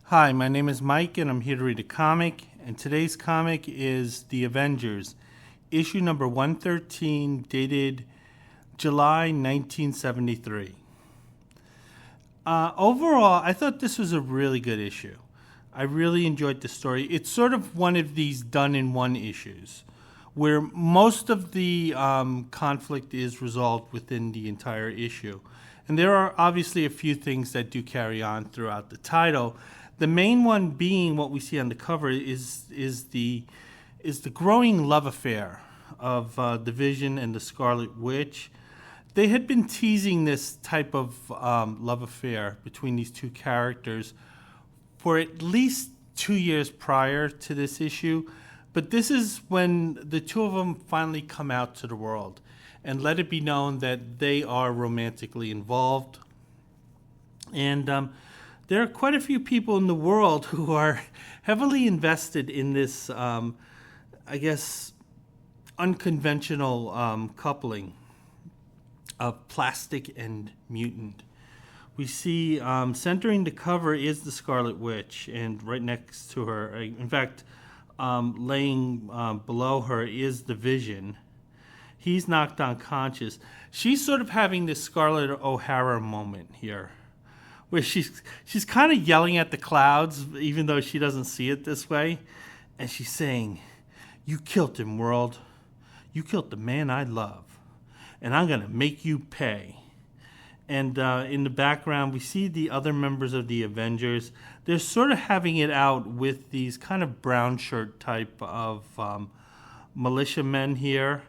Hi, my name is Mike, and I'm here to read a comic. And today's comic is The Avengers, issue number 113, dated July 1973. Overall, I thought this was a really good issue. I really enjoyed the story. It's sort of one of these done-in-one issues, where most of the conflict is resolved within the entire issue. And there are obviously a few things that do carry on throughout the title. The main one being what we see on the cover is the growing love affair of the Vision and the Scarlet Witch. They had been teasing this type of love affair between these two characters for at least 2 years prior to this issue, but this is when the two of them finally come out to the world and let it be known that they are romantically involved. And there are quite a few people in the world who are heavily invested in this, unconventional coupling of plastic and mutant. We see centering the cover is the Scarlet Witch, and right next to her, in fact, laying below her is the Vision. He's knocked unconscious. She's sort of having this Scarlett O'Hara moment here, where she's kind of yelling at the clouds, even though she doesn't see it this way. And she's saying, "You killed him, world. You killed the man I love. And I'm going to make you pay." And in the background, we see the other members of the Avengers. They're sort of having it out with these kind of brown shirt type of militiamen here.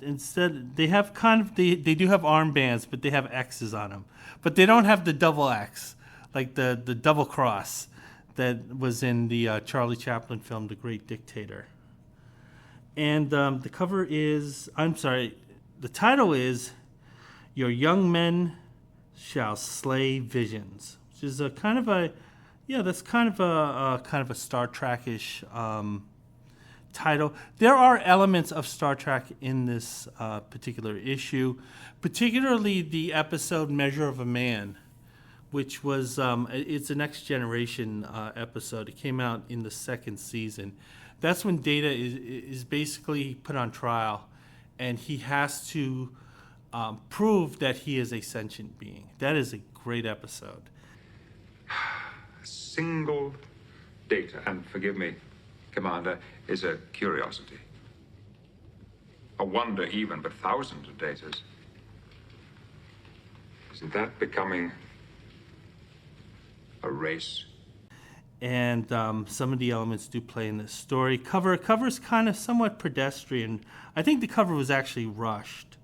Instead, they have they do have armbands, but they have X's on them. But they don't have the double X, like the double cross that was in the Charlie Chaplin film, The Great Dictator. And the title is "Your Young Men Shall Slay Visions," which is a kind of a Star Trek-ish title. There are elements of Star Trek in this particular issue, particularly the episode "Measure of a Man," which was it's a Next Generation episode. It came out in the second season. That's when Data is basically put on trial, and he has to prove that he is a sentient being. That is a great episode. Single data, and forgive me, Commander, is a curiosity. A wonder even, but thousands of datas. Isn't that becoming a race? And some of the elements do play in this story. Cover's kind of somewhat pedestrian. I think the cover was actually rushed.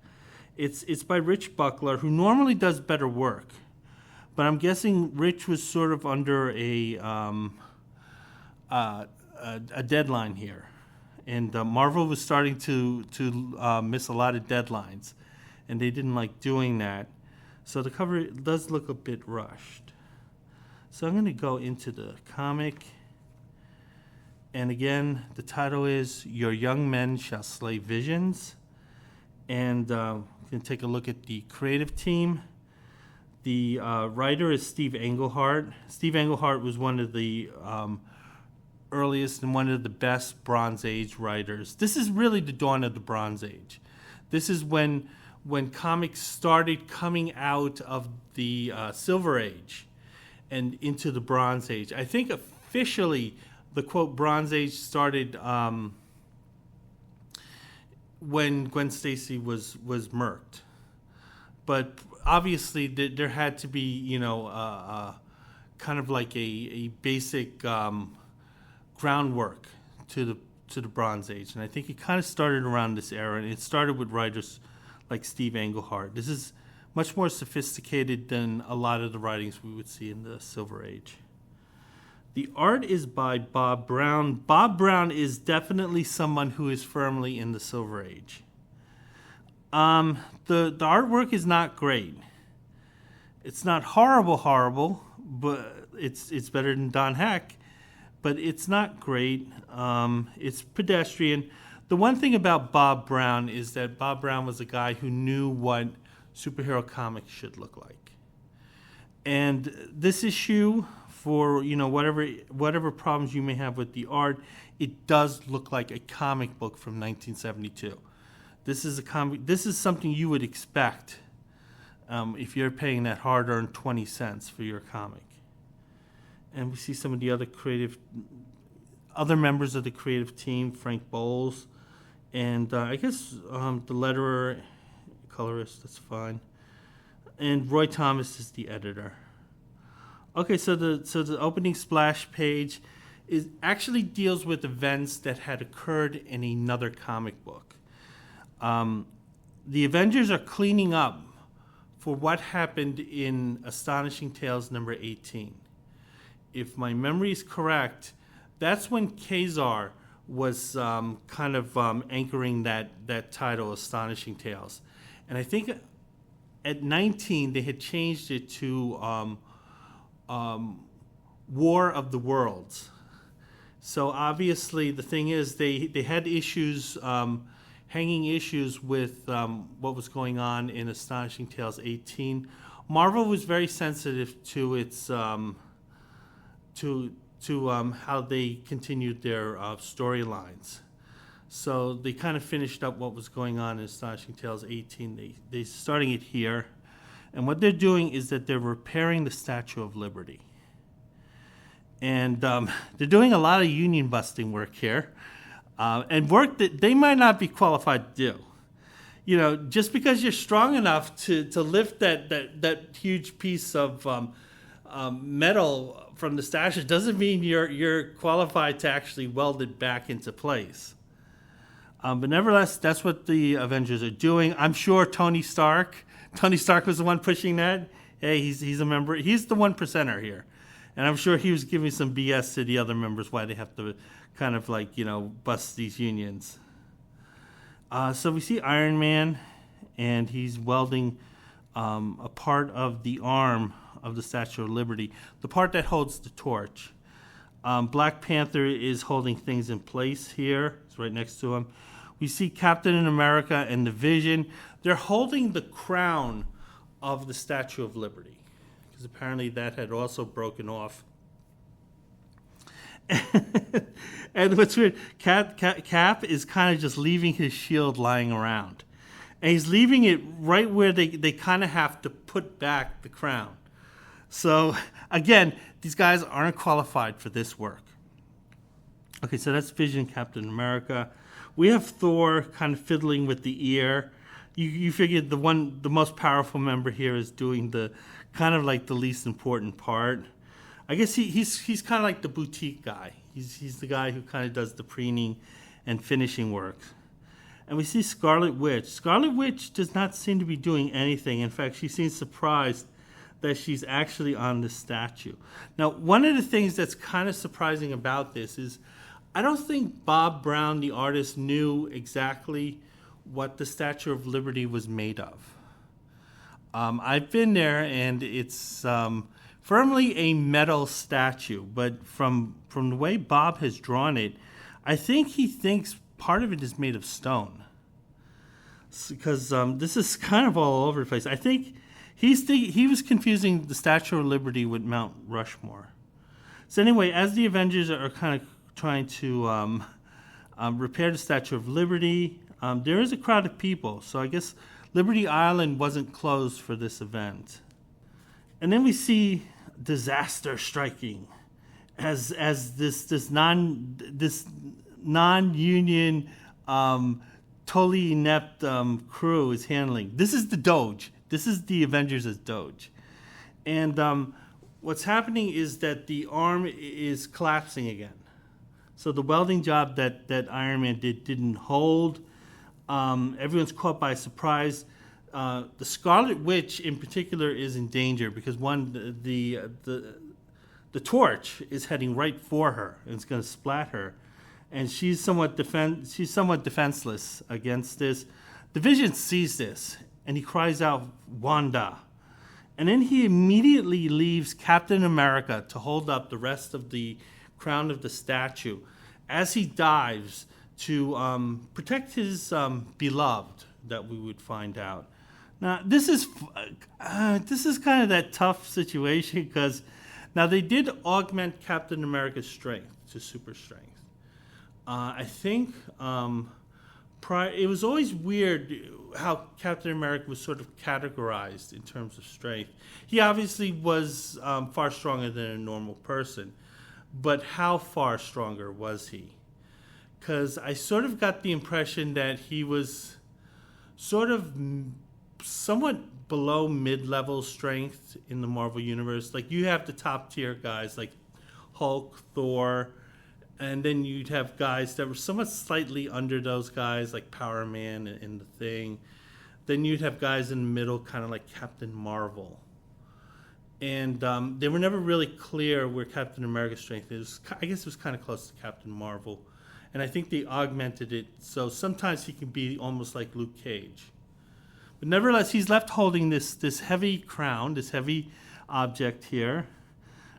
It's by Rich Buckler, who normally does better work. But I'm guessing Rich was sort of under a deadline here, and Marvel was starting to miss a lot of deadlines, and they didn't like doing that. So the cover does look a bit rushed. So I'm going to go into the comic, and again, the title is "Your Young Men Shall Slay Visions," and we can take a look at the creative team. The writer is Steve Englehart. Steve Englehart was one of the earliest and one of the best Bronze Age writers. This is really the dawn of the Bronze Age. This is when comics started coming out of the Silver Age and into the Bronze Age. I think officially the quote Bronze Age started when Gwen Stacy was murked. But obviously there had to be, kind of like a basic groundwork to the Bronze Age, and I think it kind of started around this era, and it started with writers like Steve Englehart. This is much more sophisticated than a lot of the writings we would see in the Silver Age. The art is by Bob Brown. Bob Brown is definitely someone who is firmly in the Silver Age. The artwork is not great. It's not horrible, but it's better than Don Heck. But it's not great. It's pedestrian. The one thing about Bob Brown is that Bob Brown was a guy who knew what superhero comics should look like. And this issue for whatever problems you may have with the art, it does look like a comic book from 1972. This is a comic. This is something you would expect if you're paying that hard-earned 20 cents for your comic. And we see some of the other members of the creative team, Frank Bowles, and I guess the letterer, colorist, that's fine. And Roy Thomas is the editor. Okay, so the opening splash page actually deals with events that had occurred in another comic book. The Avengers are cleaning up for what happened in Astonishing Tales number 18. If my memory is correct, that's when Kazar was anchoring that title, Astonishing Tales. And I think at 19, they had changed it to War of the Worlds. So obviously, the thing is, they had issues, hanging issues with what was going on in Astonishing Tales 18. Marvel was very sensitive to its how they continued their storylines. So they kind of finished up what was going on in Astonishing Tales 18. They're starting it here. And what they're doing is that they're repairing the Statue of Liberty. And they're doing a lot of union busting work here. And work that they might not be qualified to do. Just because you're strong enough to lift that huge piece of metal from the statue doesn't mean you're qualified to actually weld it back into place. But nevertheless, that's what the Avengers are doing. I'm sure Tony Stark was the one pushing that. Hey, he's a member. He's the 1%er here. And I'm sure he was giving some BS to the other members why they have to kind of bust these unions. So we see Iron Man, and he's welding a part of the arm of the Statue of Liberty, the part that holds the torch. Black Panther is holding things in place here. It's right next to him. We see Captain America and the Vision. They're holding the crown of the Statue of Liberty, because apparently that had also broken off. And what's weird, Cap is kind of just leaving his shield lying around. And he's leaving it right where they kind of have to put back the crown. So, again, these guys aren't qualified for this work. Okay, so that's Vision, Captain America. We have Thor kind of fiddling with the ear. You figured the most powerful member here is doing the kind of like the least important part. I guess he's kind of like the boutique guy. He's the guy who kind of does the preening and finishing work. And we see Scarlet Witch. Scarlet Witch does not seem to be doing anything. In fact, she seems surprised that she's actually on the statue. Now, one of the things that's kind of surprising about this is I don't think Bob Brown, the artist, knew exactly what the Statue of Liberty was made of. I've been there, and it's firmly a metal statue, but from the way Bob has drawn it, I think he thinks part of it is made of stone. Because this is kind of all over the place. I think he was confusing the Statue of Liberty with Mount Rushmore. So anyway, as the Avengers are kind of trying to repair the Statue of Liberty, there is a crowd of people. So I guess Liberty Island wasn't closed for this event. And then we see disaster striking as this non-union totally inept crew is handling. This is the Doge. This is the Avengers as Doge. And what's happening is that the arm is collapsing again. So the welding job that Iron Man didn't hold. Everyone's caught by surprise. The Scarlet Witch in particular is in danger because the torch is heading right for her and it's going to splat her, and she's somewhat defenseless against this. The Vision sees this and he cries out, "Wanda!" And then he immediately leaves Captain America to hold up the rest of the crown of the statue as he dives to protect his beloved, that we would find out. Now, this is kind of that tough situation because Now, they did augment Captain America's strength to super strength. I think it was always weird how Captain America was sort of categorized in terms of strength. He obviously was far stronger than a normal person, but how far stronger was he? Because I sort of got the impression that he was sort of somewhat below mid-level strength in the Marvel Universe. Like, you have the top-tier guys like Hulk, Thor, and then you'd have guys that were somewhat slightly under those guys, like Power Man and The Thing. Then you'd have guys in the middle, kind of like Captain Marvel. And they were never really clear where Captain America's strength is. I guess it was kind of close to Captain Marvel. And I think they augmented it, so sometimes he can be almost like Luke Cage. But nevertheless, he's left holding this heavy crown, this heavy object here,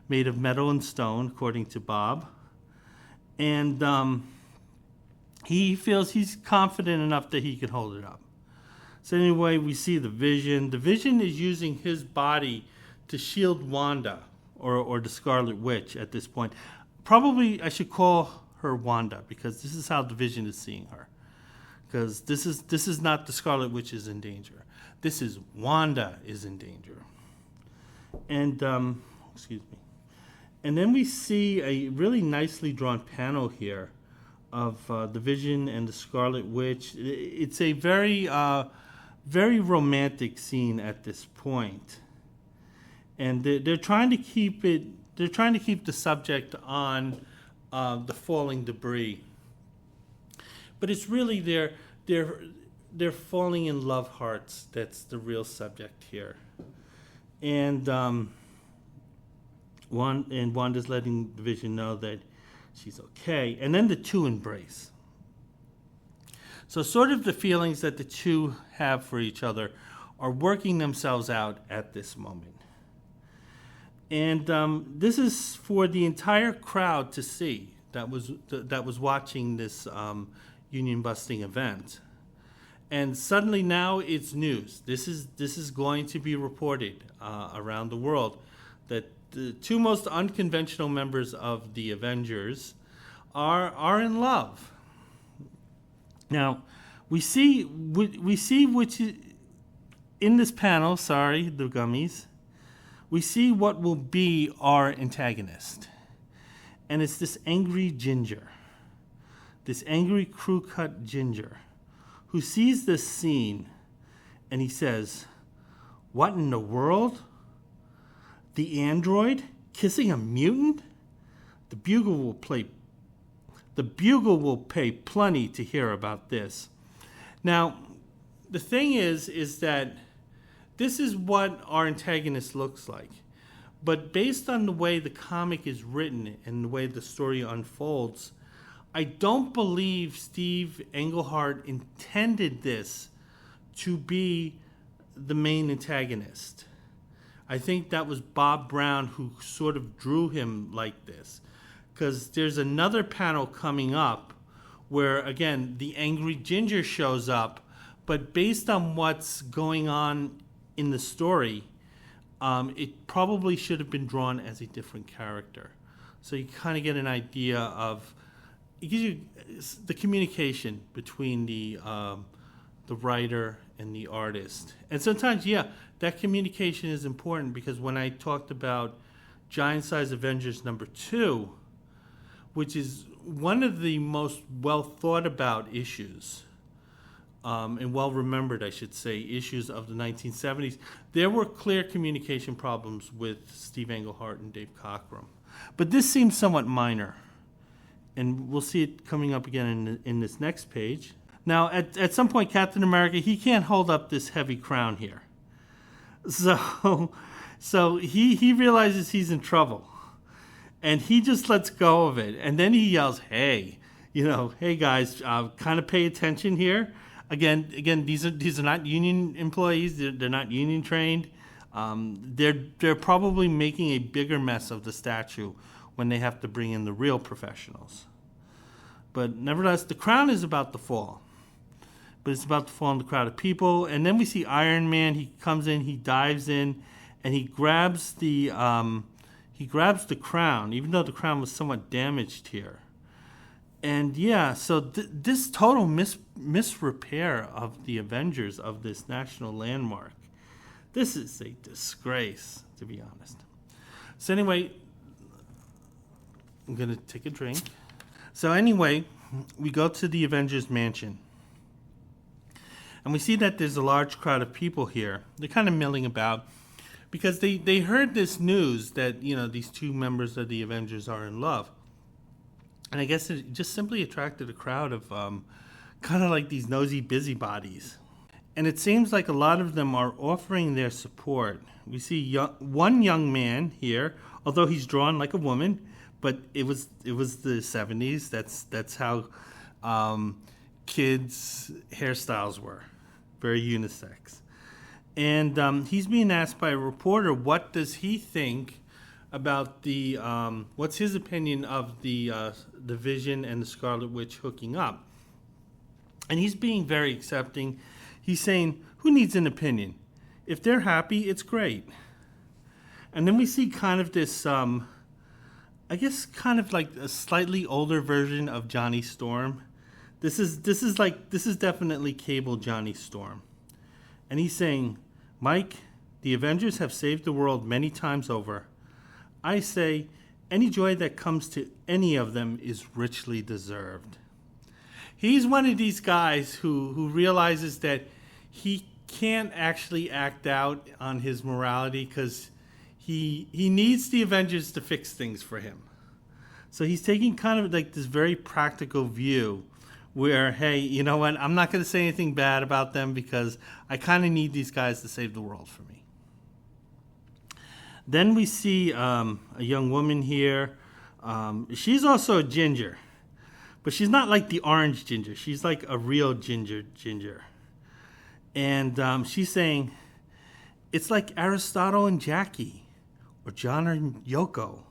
made of metal and stone, according to Bob. And he feels he's confident enough that he can hold it up. So anyway, we see the Vision. The Vision is using his body to shield Wanda, or the Scarlet Witch at this point. Probably I should call her Wanda, because this is how the Vision is seeing her. Because this is not the Scarlet Witch is in danger. This is Wanda is in danger. And excuse me. And then we see a really nicely drawn panel here of the Vision and the Scarlet Witch. It's a very very romantic scene at this point. And they're trying to keep it. They're trying to keep the subject on the falling debris. But it's really they're falling in love hearts. That's the real subject here. And Wanda's letting the Vision know that she's okay. And then the two embrace. So sort of the feelings that the two have for each other are working themselves out at this moment. And this is for the entire crowd to see that was watching this union-busting event. And suddenly now it's news. This is going to be reported around the world that the two most unconventional members of the Avengers are in love. Now, we see which in this panel. Sorry, the gummies. We see what will be our antagonist. And it's this angry ginger, this angry crew-cut ginger, who sees this scene and he says, "What in the world? The android kissing a mutant? The bugle will pay plenty to hear about this." Now, the thing is that this is what our antagonist looks like. But based on the way the comic is written and the way the story unfolds, I don't believe Steve Englehart intended this to be the main antagonist. I think that was Bob Brown who sort of drew him like this. Because there's another panel coming up where, again, the angry ginger shows up, but based on what's going on in the story, it probably should have been drawn as a different character. So you kind of get an idea of, it gives you the communication between the writer and the artist. And sometimes, yeah, that communication is important, because when I talked about Giant Size Avengers #2, which is one of the most well thought about issues, and well remembered, I should say, issues of the 1970s, there were clear communication problems with Steve Englehart and Dave Cockrum. But this seems somewhat minor, and we'll see it coming up again in this next page. Now, at some point, Captain America, he can't hold up this heavy crown here. So he realizes he's in trouble, and he just lets go of it. And then he yells, hey guys, kind of pay attention here. Again, these are not union employees. They're not union trained. They're probably making a bigger mess of the statue when they have to bring in the real professionals. But nevertheless, the crown is about to fall. But it's about to fall in the crowd of people. And then we see Iron Man. He comes in, he dives in, and he grabs the he grabs the crown, even though the crown was somewhat damaged here. And yeah, so this total misrepair of the Avengers, of this national landmark, this is a disgrace, to be honest. So anyway, I'm going to take a drink. So anyway, we go to the Avengers mansion. And we see that there's a large crowd of people here. They're kind of milling about because they heard this news that, these two members of the Avengers are in love. And I guess it just simply attracted a crowd of kind of like these nosy busybodies. And it seems like a lot of them are offering their support. We see one young man here, although he's drawn like a woman, but it was the 70s. That's how kids' hairstyles were, very unisex. And he's being asked by a reporter, what does he think about the what's his opinion of the Vision and the Scarlet Witch hooking up? And he's being very accepting. He's saying, who needs an opinion? If they're happy, it's great. And then we see kind of this, I guess kind of like a slightly older version of Johnny Storm. This is definitely Cable Johnny Storm. And he's saying, Mike, the Avengers have saved the world many times over. I say, any joy that comes to any of them is richly deserved. He's one of these guys who realizes that he can't actually act out on his morality because he needs the Avengers to fix things for him. So he's taking kind of like this very practical view where, hey, you know what, I'm not going to say anything bad about them because I kind of need these guys to save the world for me. Then we see a young woman here. She's also a ginger, but she's not like the orange ginger. She's like a real ginger. And she's saying, it's like Aristotle and Jackie, or John and Yoko,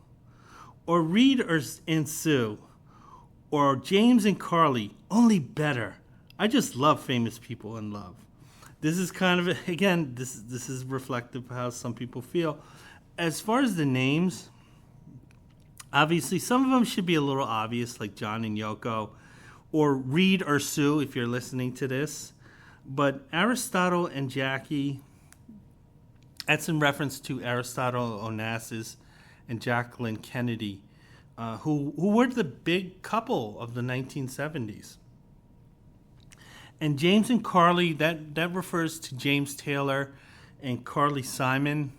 or Reed and Sue, or James and Carly, only better. I just love famous people in love. This is kind of, again, this is reflective of how some people feel. As far as the names, obviously some of them should be a little obvious, like John and Yoko, or Reed or Sue if you're listening to this. But Aristotle and Jackie, that's in reference to Aristotle Onassis and Jacqueline Kennedy, who were the big couple of the 1970s. And James and Carly, that refers to James Taylor and Carly Simon,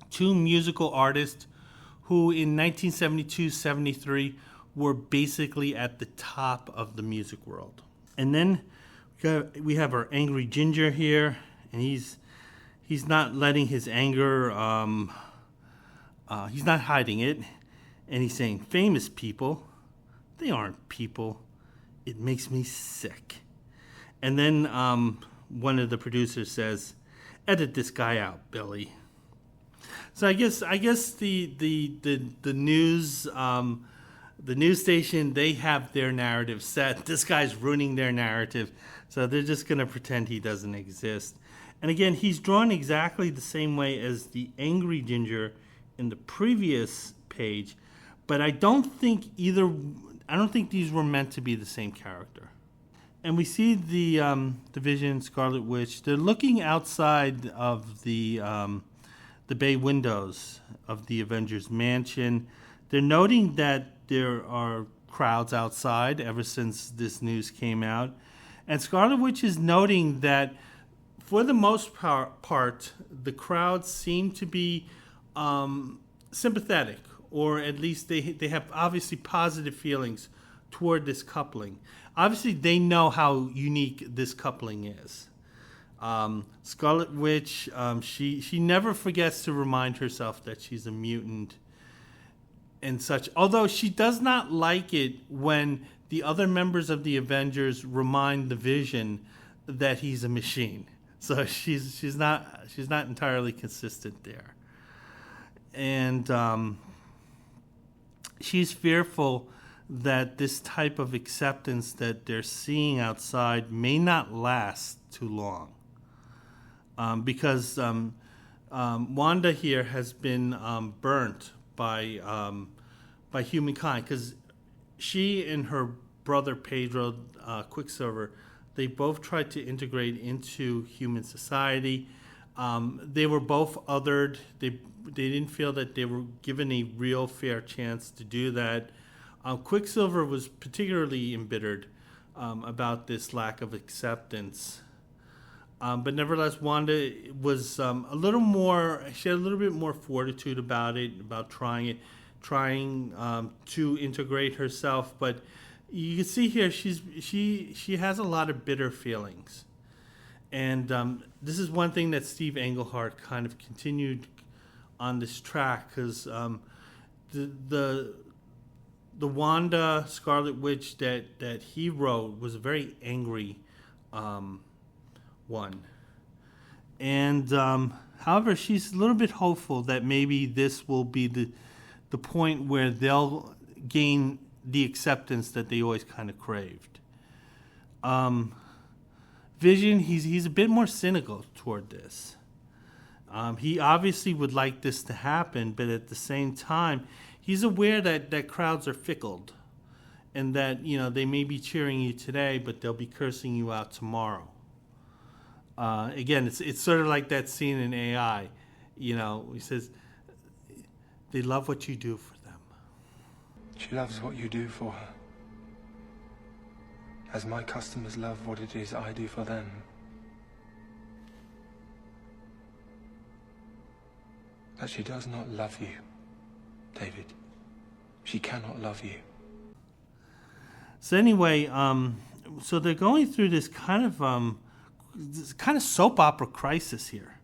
two musical artists who in 1972-73 were basically at the top of the music world. And then we have our angry ginger here, and he's not letting his anger, he's not hiding it, and he's saying, famous people, they aren't people. It makes me sick. And then one of the producers says, edit this guy out, Billy. So I guess the news station, they have their narrative set. This guy's ruining their narrative, so they're just going to pretend he doesn't exist. And again, he's drawn exactly the same way as the angry ginger in the previous page, but I don't think these were meant to be the same character. And we see the Vision, Scarlet Witch. They're looking outside of the bay windows of the Avengers mansion. They're noting that there are crowds outside ever since this news came out. And Scarlet Witch is noting that for the most part, the crowds seem to be sympathetic, or at least they have obviously positive feelings toward this coupling. Obviously, they know how unique this coupling is. Scarlet Witch, she never forgets to remind herself that she's a mutant and such, although she does not like it when the other members of the Avengers remind the Vision that he's a machine. So she's not entirely consistent there. And she's fearful that this type of acceptance that they're seeing outside may not last too long. Because Wanda here has been burnt by humankind because she and her brother Pedro, Quicksilver, they both tried to integrate into human society. They were both othered. They didn't feel that they were given a real fair chance to do that. Quicksilver was particularly embittered about this lack of acceptance. But nevertheless, Wanda was a little more, she had a little bit more fortitude about it, about trying to integrate herself. But you can see here, she has a lot of bitter feelings. And this is one thing that Steve Englehart kind of continued on this track, because the Wanda Scarlet Witch that he wrote was a very angry one. And however, she's a little bit hopeful that maybe this will be the point where they'll gain the acceptance that they always kind of craved. Vision, he's a bit more cynical toward this. He obviously would like this to happen, but at the same time, he's aware that crowds are fickle, and that they may be cheering you today, but they'll be cursing you out tomorrow. Again, it's sort of like that scene in AI. He says, they love what you do for them. She loves what you do for her, as my customers love what it is I do for them. But she does not love you, David. She cannot love you. So anyway, so they're going through this kind of soap opera crisis here.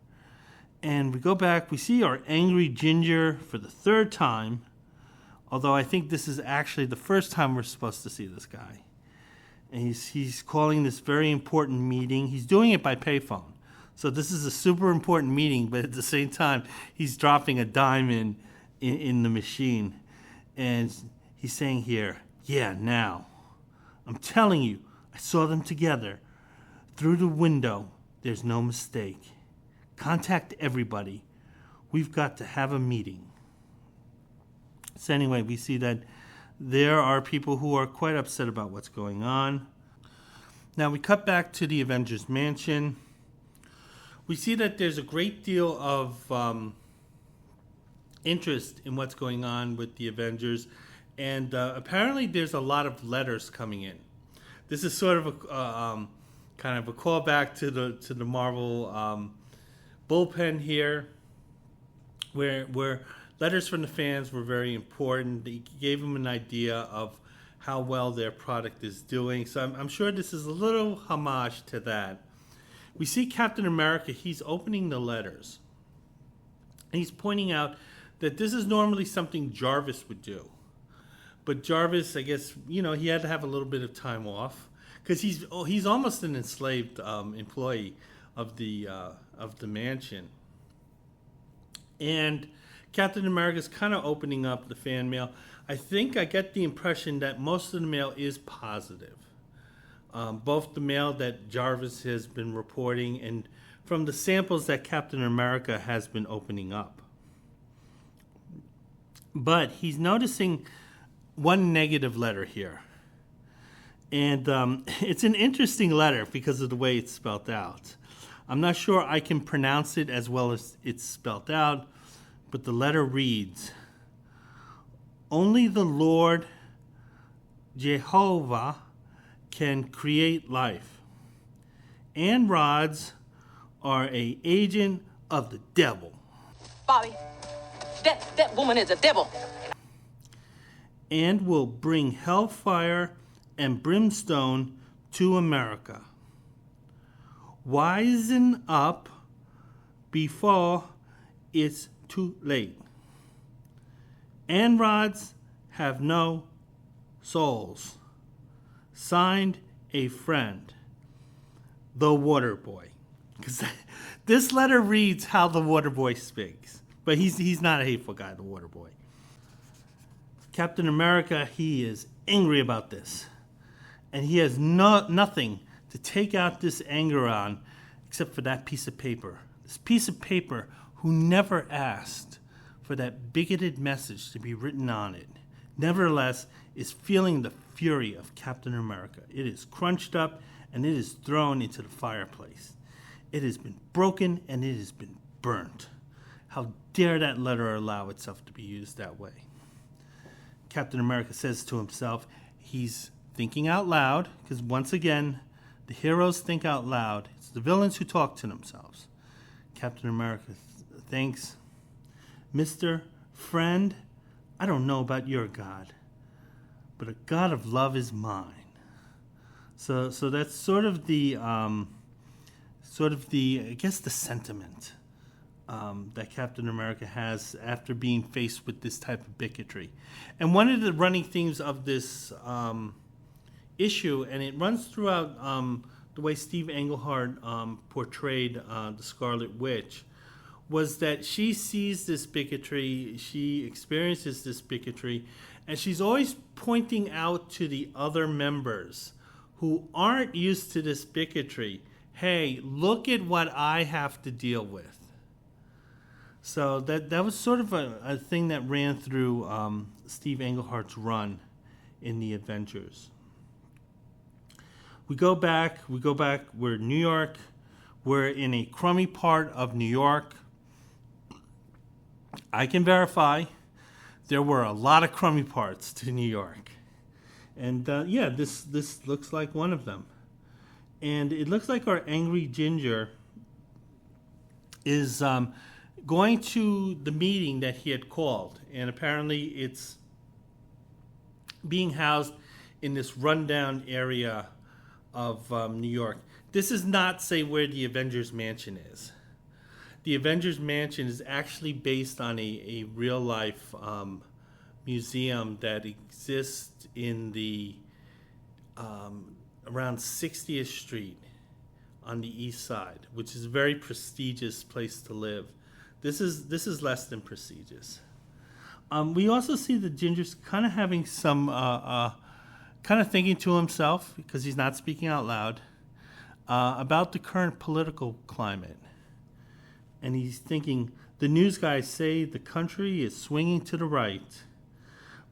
And we go back, we see our angry Ginger for the third time, although I think this is actually the first time we're supposed to see this guy. And he's calling this very important meeting. He's doing it by payphone. So this is a super important meeting, but at the same time, he's dropping a dime in the machine. And he's saying here, yeah, now. I'm telling you, I saw them together. Through the window, there's no mistake. Contact everybody. We've got to have a meeting. So anyway, we see that there are people who are quite upset about what's going on. Now we cut back to the Avengers mansion. We see that there's a great deal of interest in what's going on with the Avengers, and apparently there's a lot of letters coming in. This is sort of a kind of a callback to the Marvel bullpen here, where letters from the fans were very important. They gave them an idea of how well their product is doing. So I'm sure this is a little homage to that. We see Captain America, he's opening the letters. And he's pointing out that this is normally something Jarvis would do. But Jarvis, I guess, he had to have a little bit of time off, because he's almost an enslaved employee of the mansion. And Captain America's kind of opening up the fan mail. I think I get the impression that most of the mail is positive. Both the mail that Jarvis has been reporting and from the samples that Captain America has been opening up. But he's noticing one negative letter here. And it's an interesting letter because of the way it's spelled out. I'm not sure I can pronounce it as well as it's spelled out, but the letter reads, "Only the Lord Jehovah can create life. And rods are an agent of the devil." Bobby, that woman is a devil. "And will bring hellfire and brimstone to America. Wisen up before it's too late. And rods have no souls. Signed, a friend, the Water Boy." Because this letter reads how the Water Boy speaks. But he's not a hateful guy, the Water Boy. Captain America, he is angry about this. And he has nothing to take out this anger on except for that piece of paper. This piece of paper who never asked for that bigoted message to be written on it, nevertheless is feeling the fury of Captain America. It is crunched up and it is thrown into the fireplace. It has been broken and it has been burnt. How dare that letter allow itself to be used that way? Captain America says to himself, he's thinking out loud, because once again, the heroes think out loud. It's the villains who talk to themselves. Captain America thinks, Mr. Friend, I don't know about your God, but a God of love is mine. So that's sort of the I guess the sentiment that Captain America has after being faced with this type of bigotry. And one of the running themes of this issue, and it runs throughout the way Steve Englehart portrayed the Scarlet Witch, was that she sees this bigotry, she experiences this bigotry, and she's always pointing out to the other members who aren't used to this bigotry, hey, look at what I have to deal with. So that was sort of a thing that ran through Steve Englehart's run in the Avengers. We go back, we're in New York, we're in a crummy part of New York. I can verify there were a lot of crummy parts to New York. And this looks like one of them. And it looks like our angry Ginger is going to the meeting that he had called. And apparently it's being housed in this rundown area of New York. This is not, say, where the Avengers Mansion is. The Avengers Mansion is actually based on a real-life museum that exists in the around 60th Street on the east side, which is a very prestigious place to live. This is less than prestigious. We also see the Ginger's kind of having some kind of thinking to himself, because he's not speaking out loud, about the current political climate. And he's thinking, the news guys say the country is swinging to the right,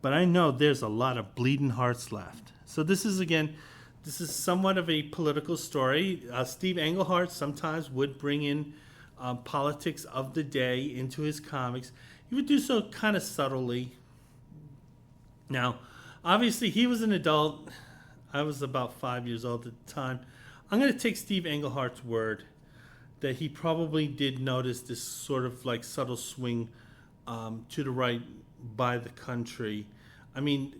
but I know there's a lot of bleeding hearts left. So this is somewhat of a political story. Steve Englehart sometimes would bring in politics of the day into his comics. He would do so kind of subtly. Now, obviously, he was an adult. I was about 5 years old at the time. I'm going to take Steve Englehart's word that he probably did notice this sort of like subtle swing to the right by the country. I mean,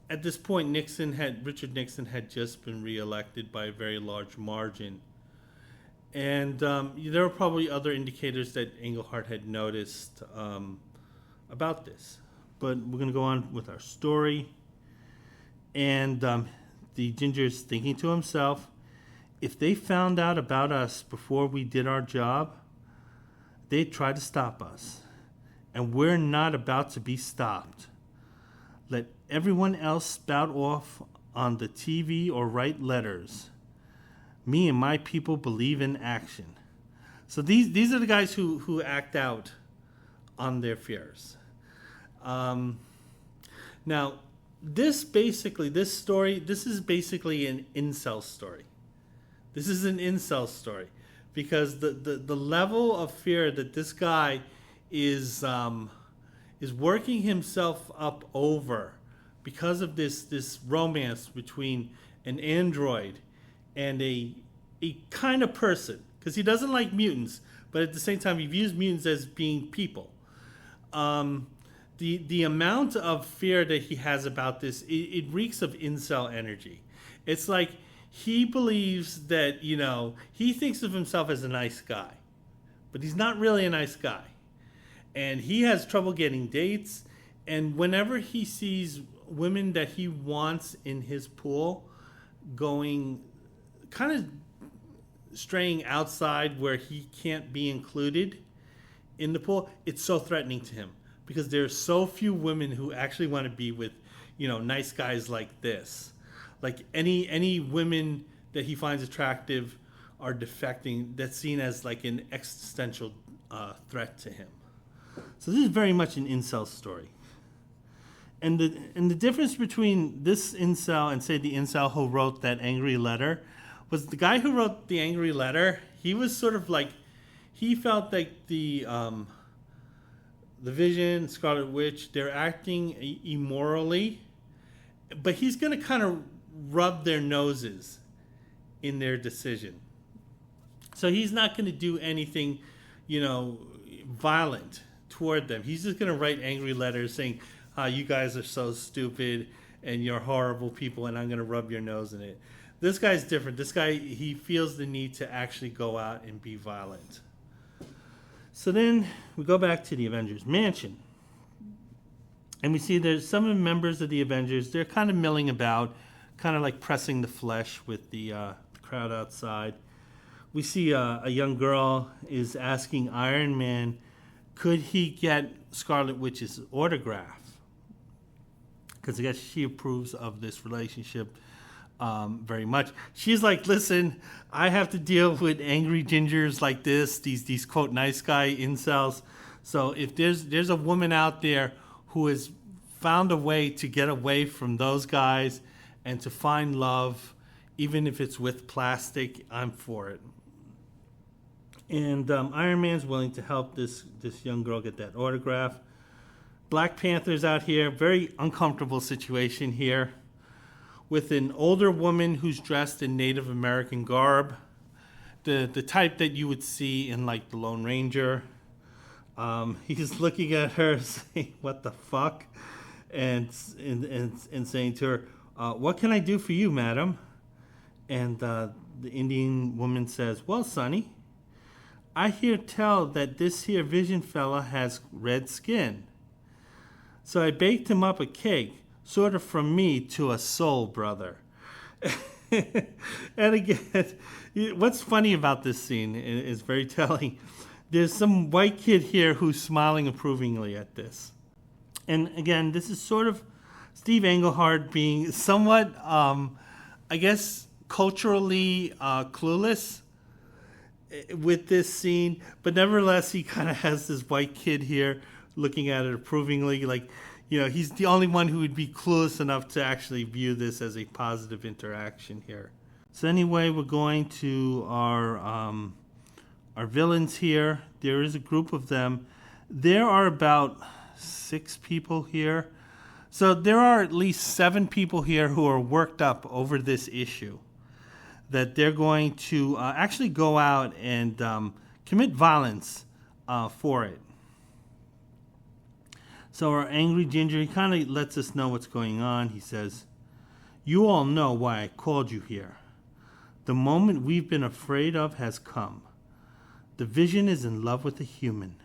at this point, Richard Nixon had just been reelected by a very large margin. And there were probably other indicators that Englehart had noticed about this. But we're going to go on with our story. And the Ginger's thinking to himself, if they found out about us before we did our job, they'd try to stop us. And we're not about to be stopped. Let everyone else spout off on the TV or write letters. Me and my people believe in action. So these are the guys who act out on their fears. Now, this is basically an incel story. This is an incel story because the level of fear that this guy is working himself up over because of this romance between an android and a kind of person, because he doesn't like mutants, but at the same time he views mutants as being people. The amount of fear that he has about this, it reeks of incel energy. It's like he believes that, he thinks of himself as a nice guy, but he's not really a nice guy. And he has trouble getting dates, and whenever he sees women that he wants in his pool going kind of straying outside where he can't be included in the pool, it's so threatening to him because there are so few women who actually want to be with, nice guys like this. Like any women that he finds attractive are defecting. That's seen as like an existential threat to him. So this is very much an incel story. And the difference between this incel and, say, the incel who wrote that angry letter was the guy who wrote the angry letter, he was sort of like, he felt like the Vision, Scarlet Witch, they're acting immorally, but he's going to kind of rub their noses in their decision. So he's not going to do anything, violent toward them. He's just going to write angry letters saying, you guys are so stupid and you're horrible people and I'm going to rub your nose in it. This guy's different. This guy, he feels the need to actually go out and be violent. So then we go back to the Avengers mansion. And we see there's some of the members of the Avengers, they're kind of milling about, kind of like pressing the flesh with the crowd outside. We see a young girl is asking Iron Man, could he get Scarlet Witch's autograph? Because I guess she approves of this relationship very much. She's like, listen, I have to deal with angry gingers like this, these quote nice guy incels. So if there's a woman out there who has found a way to get away from those guys and to find love, even if it's with plastic, I'm for it. And Iron Man's willing to help this young girl get that autograph. Black Panther's out here, very uncomfortable situation here, with an older woman who's dressed in Native American garb, the type that you would see in like the Lone Ranger. He's looking at her saying, what the fuck? And saying to her, what can I do for you, madam? And the Indian woman says, well, sonny, I hear tell that this here Vision fella has red skin. So I baked him up a cake, sort of from me to a soul brother. And again, what's funny about this scene is very telling. There's some white kid here who's smiling approvingly at this. And again, this is sort of Steve Englehart being somewhat, I guess, culturally clueless with this scene. But nevertheless, he kind of has this white kid here looking at it approvingly, like, he's the only one who would be clueless enough to actually view this as a positive interaction here. So anyway, we're going to our villains here. There is a group of them. There are about 6 people here. So there are at least 7 people here who are worked up over this issue, that they're going to actually go out and commit violence for it. So our angry ginger, he kind of lets us know what's going on. He says, you all know why I called you here. The moment we've been afraid of has come. The Vision is in love with a human.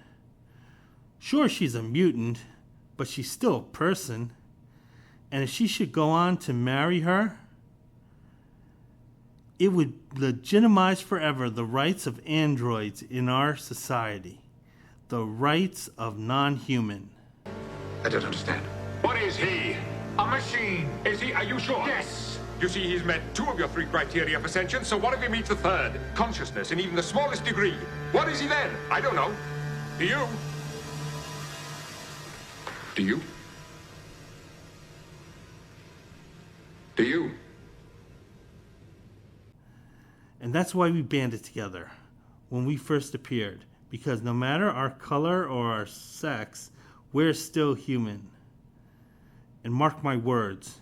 Sure, she's a mutant, but she's still a person. And if she should go on to marry her, it would legitimize forever the rights of androids in our society, the rights of non-human. I don't understand. What is he? A machine. Is he? Are you sure? Yes. You see, he's met 2 of your 3 criteria for sentience, so what if he meets the 3rd? Consciousness in even the smallest degree. What is he then? I don't know. Do you? Do you? Do you? And that's why we banded together when we first appeared, because no matter our color or our sex, we're still human. And mark my words,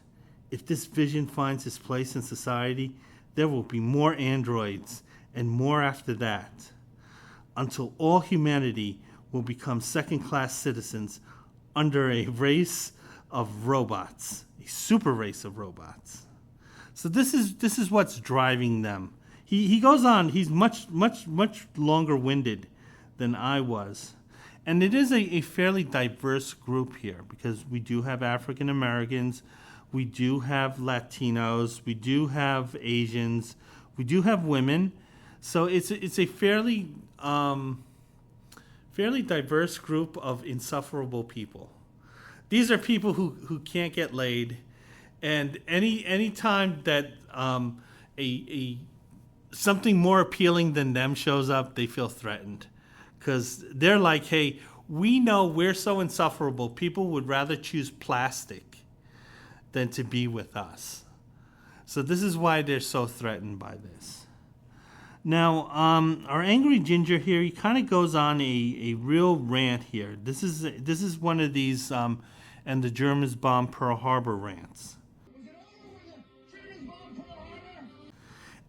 if this Vision finds his place in society, there will be more androids and more after that, until all humanity will become second-class citizens under a race of robots, a super race of robots. So this is what's driving them. He goes on, he's much longer-winded than I was. And it is a fairly diverse group here, because we do have African Americans, we do have Latinos, we do have Asians, we do have women. So it's a fairly diverse group of insufferable people. These are people who can't get laid, and any time that something more appealing than them shows up, they feel threatened, because they're like, hey, we know we're so insufferable, people would rather choose plastic than to be with us. So this is why they're so threatened by this. Now, our angry ginger here, he kind of goes on a real rant here. This is one of these and the Germans bombed Pearl Harbor rants.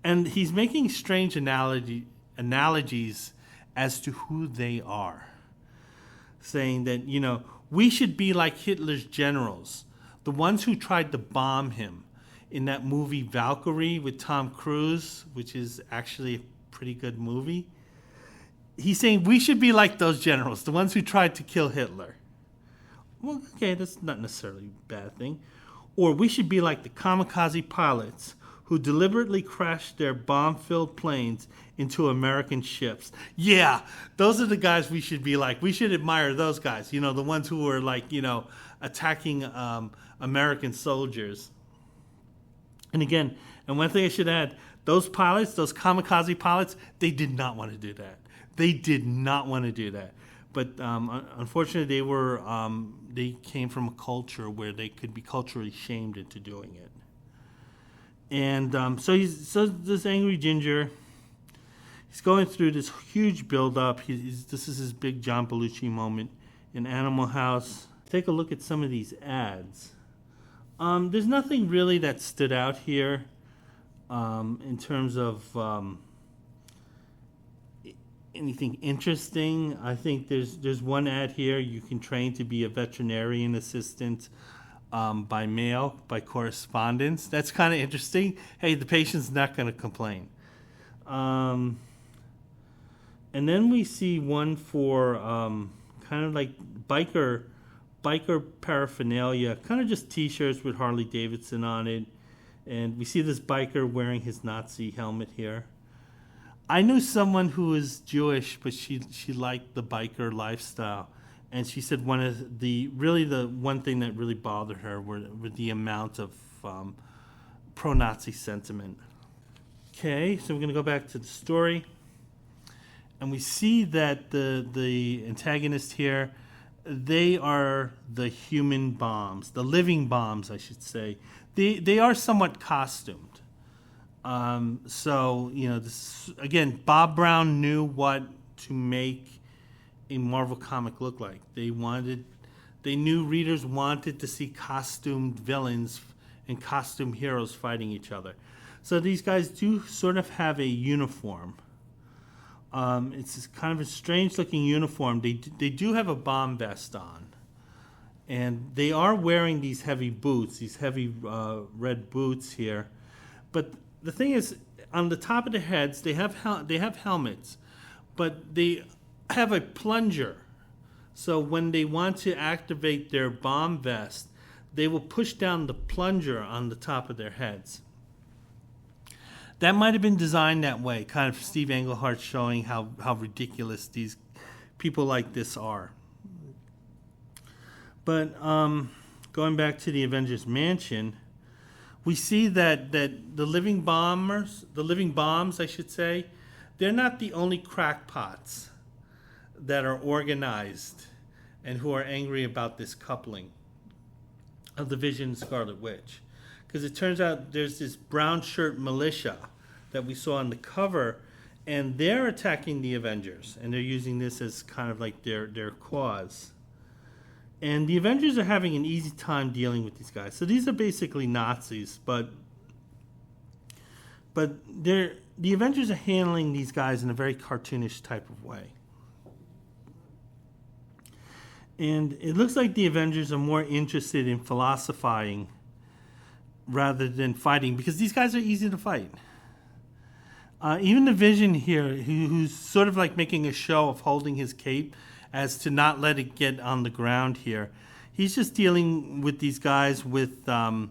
And he's making strange analogies as to who they are. Saying that, we should be like Hitler's generals, the ones who tried to bomb him in that movie Valkyrie with Tom Cruise, which is actually a pretty good movie. He's saying we should be like those generals, the ones who tried to kill Hitler. Well, okay, that's not necessarily a bad thing. Or we should be like the kamikaze pilots who deliberately crashed their bomb-filled planes into American ships. Yeah, those are the guys we should be like. We should admire those guys, the ones who were attacking American soldiers. And again, and one thing I should add, those pilots, those kamikaze pilots, they did not want to do that. They did not want to do that. But unfortunately, they came from a culture where they could be culturally shamed into doing it. And so this angry ginger, he's going through this huge buildup. This is his big John Belushi moment in Animal House. Take a look at some of these ads. There's nothing really that stood out here in terms of anything interesting. I think there's one ad here. You can train to be a veterinarian assistant by mail, by correspondence. That's kind of interesting. Hey, the patient's not going to complain. And then we see one for kind of like biker paraphernalia, kind of just T-shirts with Harley Davidson on it. And we see this biker wearing his Nazi helmet here. I knew someone who was Jewish, but she liked the biker lifestyle. And she said the one thing that really bothered her were the amount of pro-Nazi sentiment. Okay, so we're going to go back to the story. And we see that the antagonist here, they are the human bombs, the living bombs, I should say. They are somewhat costumed. This, again, Bob Brown knew what to make a Marvel comic look like. They knew readers wanted to see costumed villains and costumed heroes fighting each other. So these guys do sort of have a uniform. It's kind of a strange looking uniform. They do have a bomb vest on. And they are wearing these heavy boots, these heavy red boots here. But the thing is, on the top of their heads, they have helmets, but they have a plunger. So when they want to activate their bomb vest, they will push down the plunger on the top of their heads. That might have been designed that way, kind of Steve Englehart showing how ridiculous these people like this are. But going back to the Avengers Mansion, we see that the living bombs, I should say, they're not the only crackpots that are organized and who are angry about this coupling of the Vision and Scarlet Witch. Because it turns out there's this brown shirt militia that we saw on the cover, and they're attacking the Avengers, and they're using this as kind of like their cause. And the Avengers are having an easy time dealing with these guys. So these are basically Nazis, but the Avengers are handling these guys in a very cartoonish type of way. And it looks like the Avengers are more interested in philosophizing rather than fighting, because these guys are easy to fight. Even the Vision here, who's sort of like making a show of holding his cape as to not let it get on the ground here, he's just dealing with these guys with power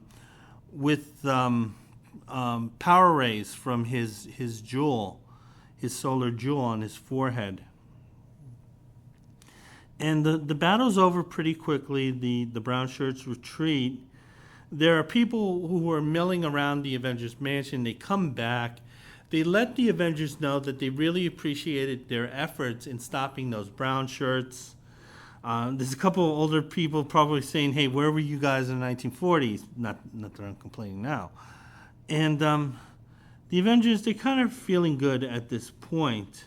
rays from his jewel, his solar jewel on his forehead. And the battle's over pretty quickly. The brown shirts retreat. There are people who are milling around the Avengers Mansion. They come back. They let the Avengers know that they really appreciated their efforts in stopping those brown shirts. There's a couple of older people probably saying, hey, where were you guys in the 1940s? Not that I'm complaining now. And the Avengers, they're kind of feeling good at this point.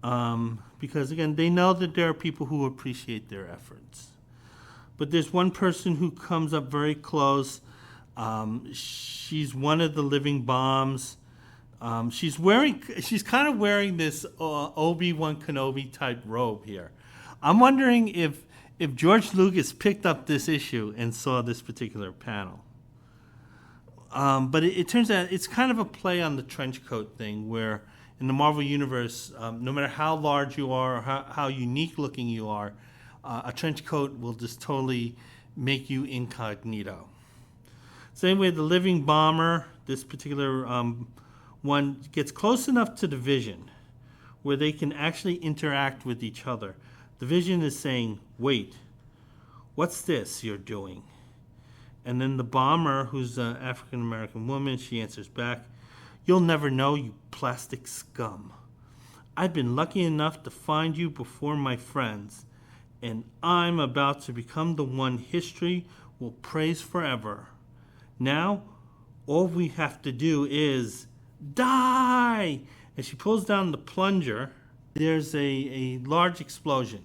Because, again, they know that there are people who appreciate their efforts. But there's one person who comes up very close. She's one of the living bombs. She's kind of wearing this Obi-Wan Kenobi type robe here. I'm wondering if George Lucas picked up this issue and saw this particular panel. But it turns out it's kind of a play on the trench coat thing, where in the Marvel Universe, no matter how large you are or how unique looking you are, a trench coat will just totally make you incognito. Same way the living bomber, this particular one gets close enough to the Vision where they can actually interact with each other. The Vision is saying, wait, what's this you're doing? And then the bomber, who's an African-American woman, she answers back, you'll never know, you plastic scum. I've been lucky enough to find you before my friends, and I'm about to become the one history will praise forever. Now, all we have to do is die! And she pulls down the plunger. There's a large explosion.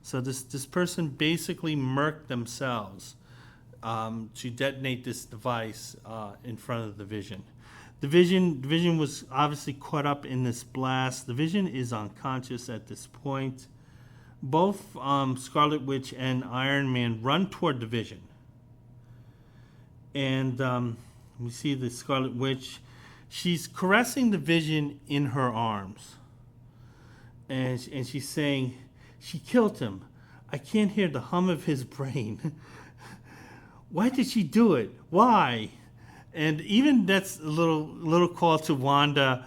So this person basically murked themselves to detonate this device in front of the Vision. The Vision was obviously caught up in this blast. The Vision is unconscious at this point. Both Scarlet Witch and Iron Man run toward the Vision. And we see the Scarlet Witch. She's caressing the Vision in her arms. And she's saying, she killed him. I can't hear the hum of his brain. Why did she do it? Why? And even that's a little call to Wanda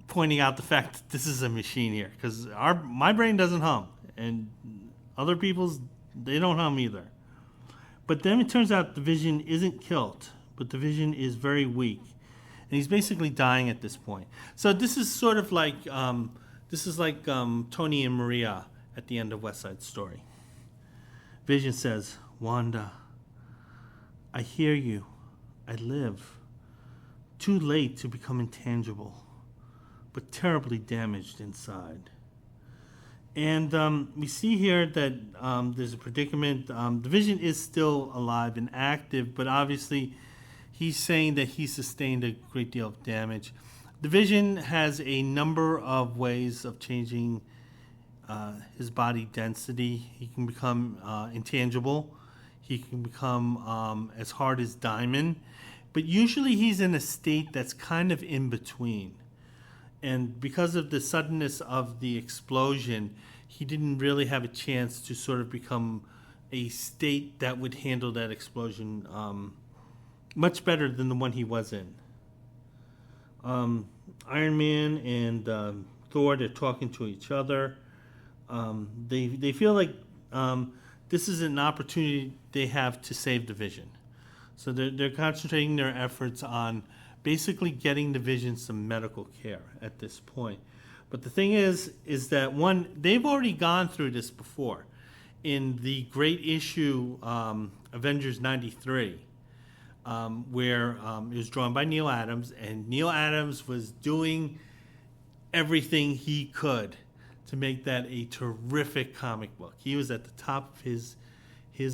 pointing out the fact that this is a machine here. Because my brain doesn't hum. And other people's, they don't hum either. But then it turns out the Vision isn't killed. But the Vision is very weak. And he's basically dying at this point. So this is sort of like Tony and Maria at the end of West Side Story. Vision says, Wanda, I hear you. I live. Too late to become intangible, but terribly damaged inside. And we see here that there's a predicament. The Vision is still alive and active, but obviously he's saying that he sustained a great deal of damage. The Vision has a number of ways of changing his body density. He can become intangible. He can become as hard as diamond. But usually he's in a state that's kind of in between. And because of the suddenness of the explosion, he didn't really have a chance to sort of become a state that would handle that explosion much better than the one he was in. Iron Man and Thor, they're talking to each other. They feel like this is an opportunity they have to save the Vision. So they're concentrating their efforts on basically getting the Vision some medical care at this point. But the thing is that one, they've already gone through this before in the great issue Avengers 93. Where it was drawn by Neil Adams, and Neil Adams was doing everything he could to make that a terrific comic book. He was at the top of his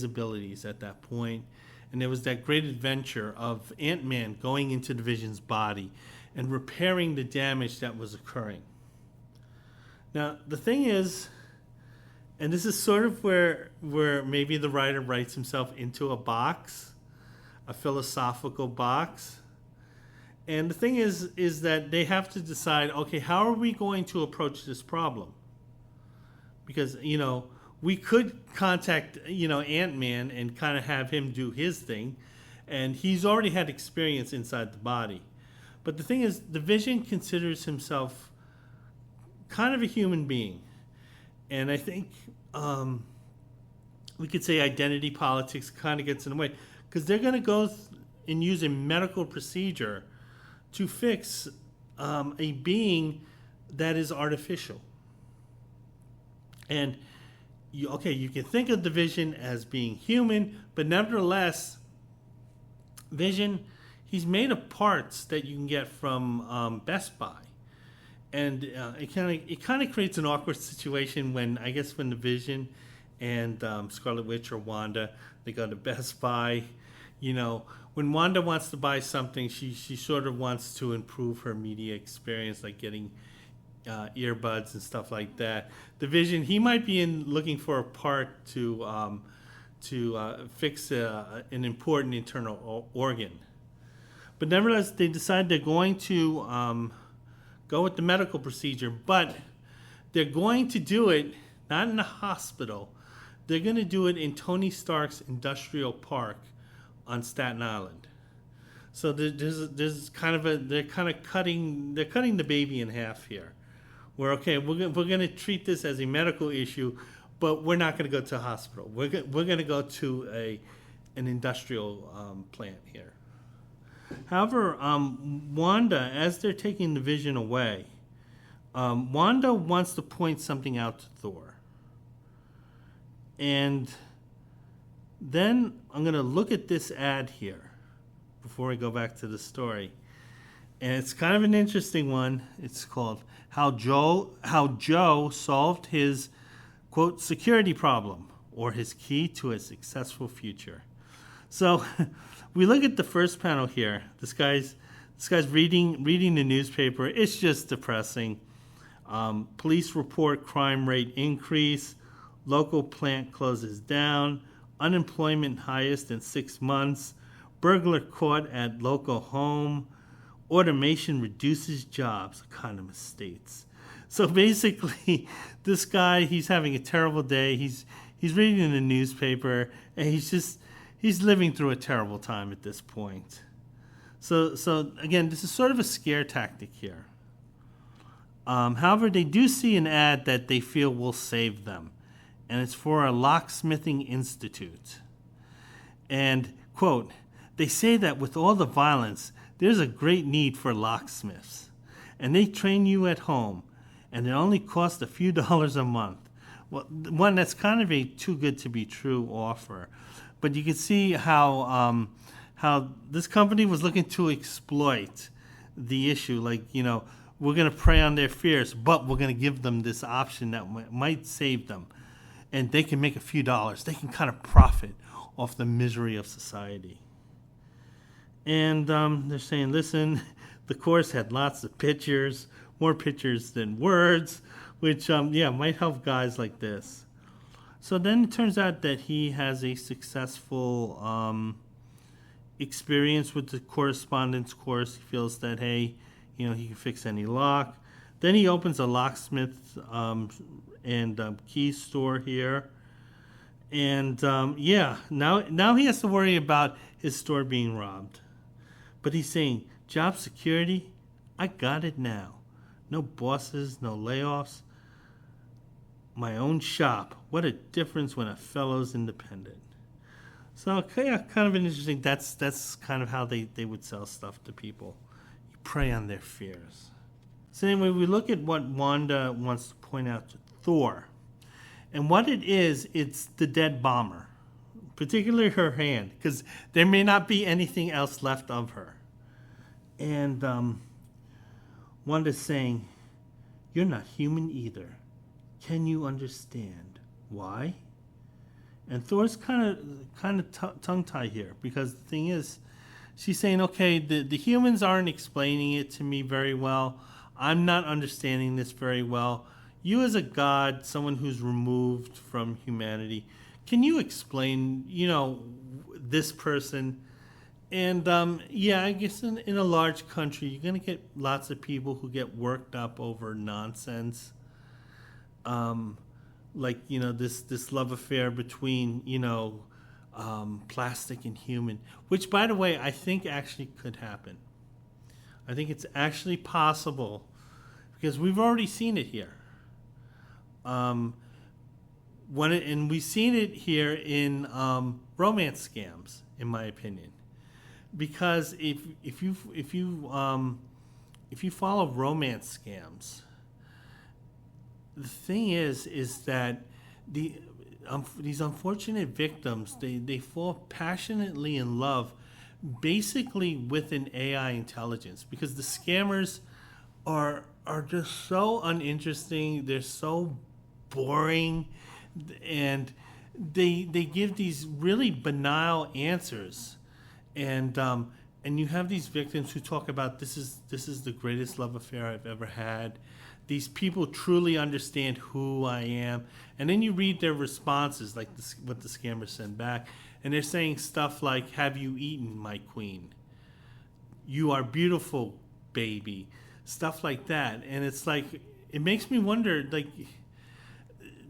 abilities at that point, and there was that great adventure of Ant-Man going into the Vision's body and repairing the damage that was occurring. Now, the thing is, and this is sort of where maybe the writer writes himself into a box, a philosophical box. And the thing is that they have to decide, okay, how are we going to approach this problem? Because, we could contact, Ant-Man and kind of have him do his thing. And he's already had experience inside the body. But the thing is, the Vision considers himself kind of a human being. And I think we could say identity politics kind of gets in the way. Because they're going to go and use a medical procedure to fix a being that is artificial. And you can think of the Vision as being human, but nevertheless, Vision, he's made of parts that you can get from Best Buy. And it kind of creates an awkward situation when the Vision and Scarlet Witch or Wanda, they go to Best Buy. When Wanda wants to buy something, she sort of wants to improve her media experience, like getting earbuds and stuff like that. The Vision, he might be looking for a part to fix an important internal organ. But nevertheless, they decide they're going to go with the medical procedure, but they're going to do it not in a hospital. They're going to do it in Tony Stark's industrial park on Staten Island. So there's they're cutting the baby in half here. Where we're going to treat this as a medical issue, but we're not going to go to a hospital. We're going to go to an industrial plant here. However, Wanda, as they're taking the Vision away, Wanda wants to point something out to Thor. And then I'm going to look at this ad here before I go back to the story. And it's kind of an interesting one. It's called How Joe Solved His, quote, security problem, or his key to a successful future. So we look at the first panel here. This guy's reading the newspaper. It's just depressing. Police report crime rate increase. Local plant closes down. Unemployment highest in 6 months. Burglar caught at local home. Automation reduces jobs, economist states. So basically, this guy, he's having a terrible day. He's reading the newspaper, and he's living through a terrible time at this point. So again, this is sort of a scare tactic here. However, they do see an ad that they feel will save them, and it's for a locksmithing institute. And, quote, they say that with all the violence, there's a great need for locksmiths, and they train you at home, and it only costs a few dollars a month. Well, one, that's kind of a too good to be true offer, but you can see how this company was looking to exploit the issue. Like, we're going to prey on their fears, but we're going to give them this option that might save them, and they can make a few dollars. They can kind of profit off the misery of society. And they're saying, listen, the course had lots of pictures, more pictures than words, which, might help guys like this. So then it turns out that he has a successful experience with the correspondence course. He feels that, hey, he can fix any lock. Then he opens a locksmith and key store here. And, now he has to worry about his store being robbed. But he's saying, job security, I got it now. No bosses, no layoffs. My own shop. What a difference when a fellow's independent. So, kind of an interesting, that's kind of how they would sell stuff to people. You prey on their fears. So anyway, we look at what Wanda wants to point out to Thor. And what it is, it's the dead bomber. Particularly her hand, because there may not be anything else left of her. And Wanda's saying, you're not human either. Can you understand why? And Thor's kind of tongue-tied here, because the thing is, she's saying, okay, the humans aren't explaining it to me very well. I'm not understanding this very well. You as a god, someone who's removed from humanity, can you explain, this person? And, I guess in a large country, you're going to get lots of people who get worked up over nonsense. This love affair between, plastic and human, which, by the way, I think actually could happen. I think it's actually possible because we've already seen it here. And we've seen it here in romance scams, in my opinion. because if you follow romance scams, the thing is that these unfortunate victims, they fall passionately in love basically with an AI intelligence, because the scammers are just so uninteresting. They're so boring, and they give these really banal answers, and you have these victims who talk about this is the greatest love affair I've ever had. These people truly understand who I am. And then you read their responses, like what the scammers send back, and they're saying stuff like, "Have you eaten, my queen? You are beautiful, baby." Stuff like that. And it's like, it makes me wonder, like,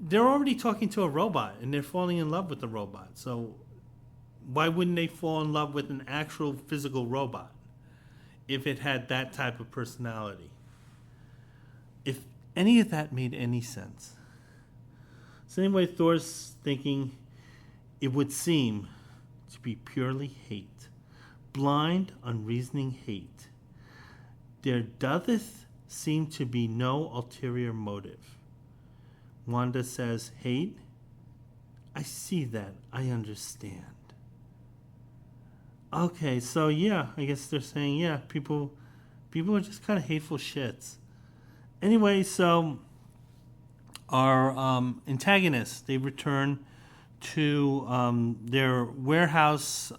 they're already talking to a robot and they're falling in love with the robot. So why wouldn't they fall in love with an actual physical robot if it had that type of personality? If any of that made any sense. So anyway, Thor's thinking, it would seem to be purely hate. Blind, unreasoning hate. There doth seem to be no ulterior motive. Wanda says, hate? I see that. I understand. Okay, so yeah, I guess they're saying, yeah, people are just kind of hateful shits. Anyway, so our antagonists, they return to their warehouse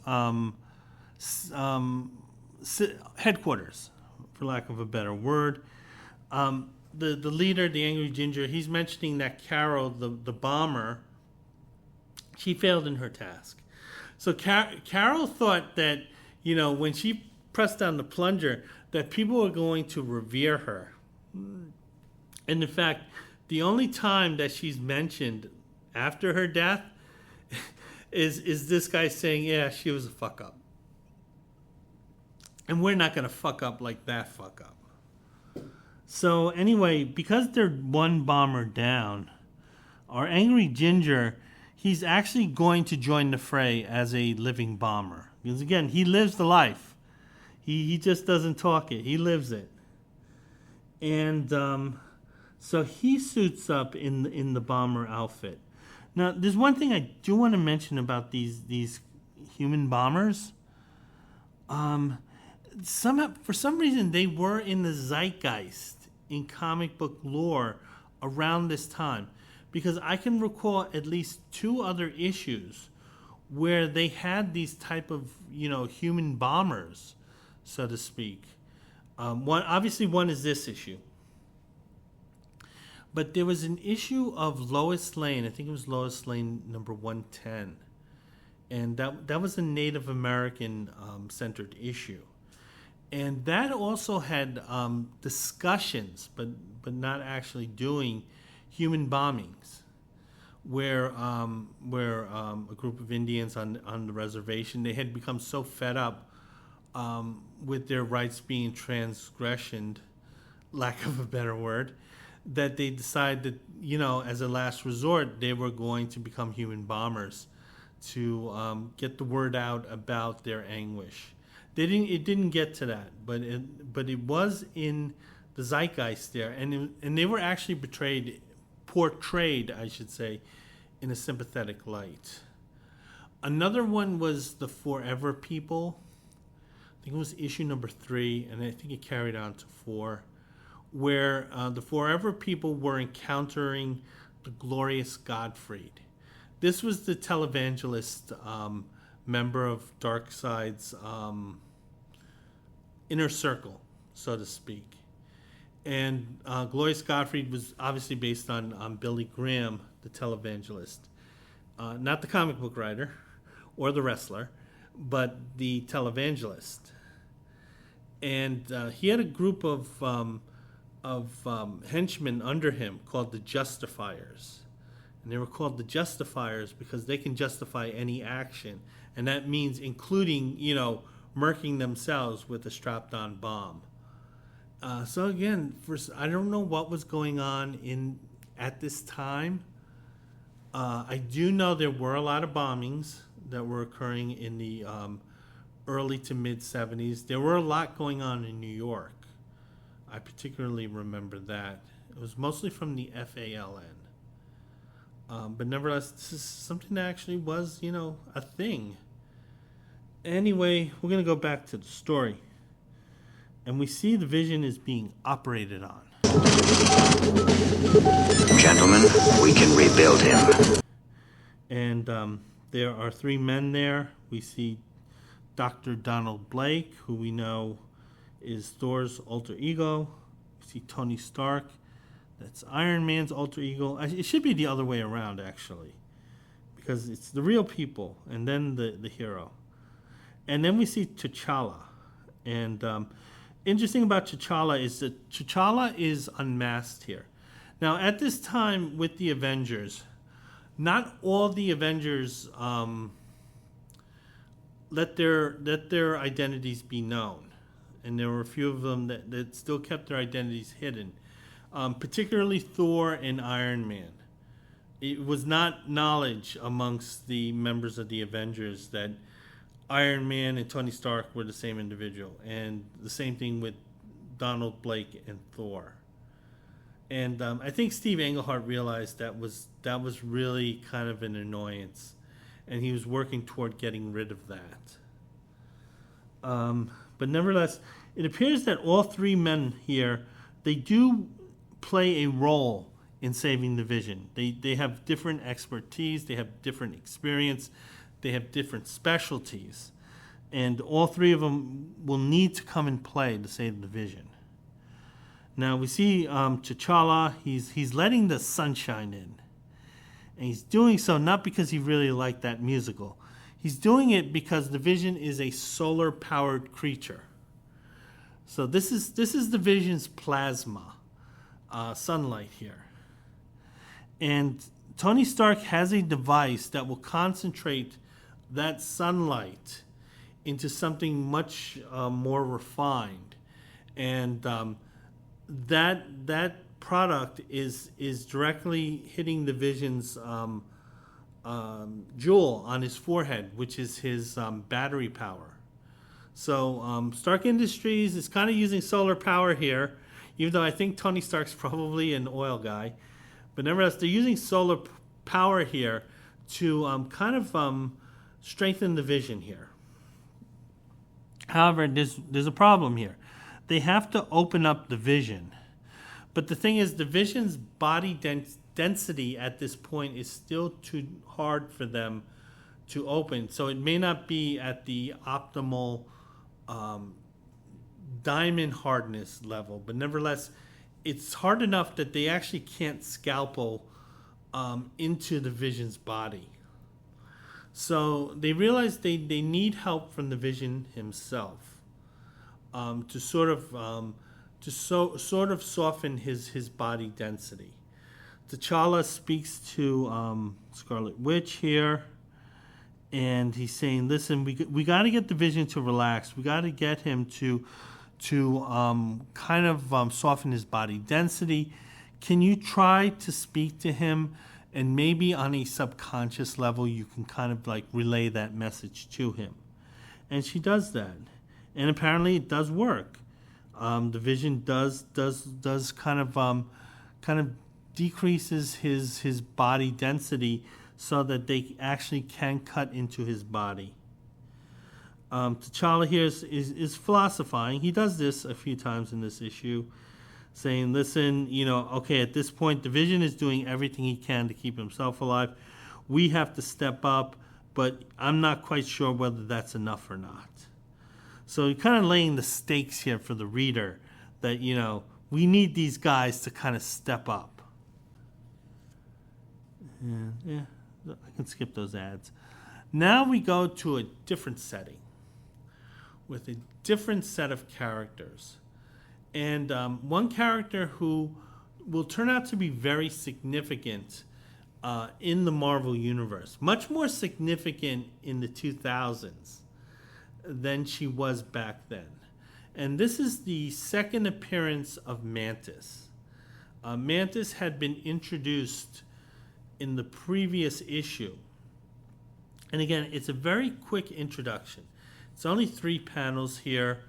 headquarters, for lack of a better word. The leader, the Angry Ginger, he's mentioning that Carol, the bomber, she failed in her task. So Carol thought that, when she pressed down the plunger, that people were going to revere her. And in fact, the only time that she's mentioned after her death is this guy saying, yeah, she was a fuck up. And we're not going to fuck up like that fuck up. So anyway, because they're one bomber down, our Angry Ginger, he's actually going to join the fray as a living bomber. Because again, he lives the life. He just doesn't talk it. He lives it. And so he suits up in the bomber outfit. Now, there's one thing I do want to mention about these human bombers. For some reason, they were in the zeitgeist in comic book lore around this time, because I can recall at least 2 other issues where they had these type of human bombers, so to speak. One is this issue. But there was an issue of Lois Lane. I think it was Lois Lane number 110. And that was a Native American centered issue. And that also had discussions, but not actually doing human bombings, where a group of Indians on the reservation, they had become so fed up with their rights being transgressioned, lack of a better word, that they decided that, as a last resort, they were going to become human bombers to get the word out about their anguish. It didn't get to that, but it was in the zeitgeist there, and they were actually portrayed, I should say, in a sympathetic light. Another one was the Forever People. I think it was issue number 3, and I think it carried on to 4. Where the Forever People were encountering the glorious Godfried. This was the televangelist member of Darkseid's inner circle, so to speak. And Glorious Godfried was obviously based on Billy Graham, the televangelist. Not the comic book writer or the wrestler, but the televangelist. And he had a group of henchmen under him called the Justifiers. And they were called the Justifiers because they can justify any action. And that means including, murking themselves with a strapped-on bomb. So again, I don't know what was going on at this time. I do know there were a lot of bombings that were occurring in the early to mid 70s. There were a lot going on in New York. I particularly remember that. It was mostly from the FALN. But nevertheless, this is something that actually was, a thing. Anyway, we're going to go back to the story. And we see the Vision is being operated on. Gentlemen, we can rebuild him. And there are three men there. We see Dr. Donald Blake, who we know is Thor's alter ego. We see Tony Stark. That's Iron Man's alter ego. It should be the other way around, actually, because it's the real people and then the hero. And then we see T'Challa. And interesting about T'Challa is that T'Challa is unmasked here. Now, at this time with the Avengers, not all the Avengers let their identities be known. And there were a few of them that still kept their identities hidden, particularly Thor and Iron Man. It was not knowledge amongst the members of the Avengers that Iron Man and Tony Stark were the same individual, and the same thing with Donald Blake and Thor. And I think Steve Englehart realized that was really kind of an annoyance, and he was working toward getting rid of that. But nevertheless, it appears that all three men here, they do play a role in saving the Vision. They have different expertise, they have different experience, they have different specialties, and all three of them will need to come and play to save the Vision. Now we see T'Challa, he's letting the sunshine in. And he's doing so not because he really liked that musical. He's doing it because the Vision is a solar-powered creature. So this is the Vision's plasma, sunlight here. And Tony Stark has a device that will concentrate that sunlight into something much more refined. And that product is directly hitting the Vision's jewel on his forehead, which is his battery power. So Stark Industries is kind of using solar power here, even though I think Tony Stark's probably an oil guy. But nevertheless, they're using solar power here to kind of strengthen the Vision here. However, there's a problem here. They have to open up the Vision. But the thing is, the Vision's body density at this point is still too hard for them to open. So it may not be at the optimal diamond hardness level. But nevertheless, it's hard enough that they actually can't scalpel into the Vision's body. So they realize they need help from the Vision himself to sort of soften his body density. T'Challa speaks to Scarlet Witch here, and he's saying, "Listen, we got to get the Vision to relax. We got to get him to kind of soften his body density. Can you try to speak to him, and maybe on a subconscious level you can kind of like relay that message to him?" And she does that, and apparently it does work. The Vision does kind of decreases his body density so that they actually can cut into his body. T'Challa here is philosophizing. He does this a few times in this issue, saying, "Listen, okay, at this point the Vision is doing everything he can to keep himself alive. We have to step up, but I'm not quite sure whether that's enough or not." So you're kind of laying the stakes here for the reader that, we need these guys to kind of step up. Yeah, I can skip those ads. Now we go to a different setting with a different set of characters. And one character who will turn out to be very significant in the Marvel Universe, much more significant in the 2000s than she was back then. And this is the second appearance of Mantis. Mantis had been introduced in the previous issue. And again, it's a very quick introduction. It's only 3 panels here.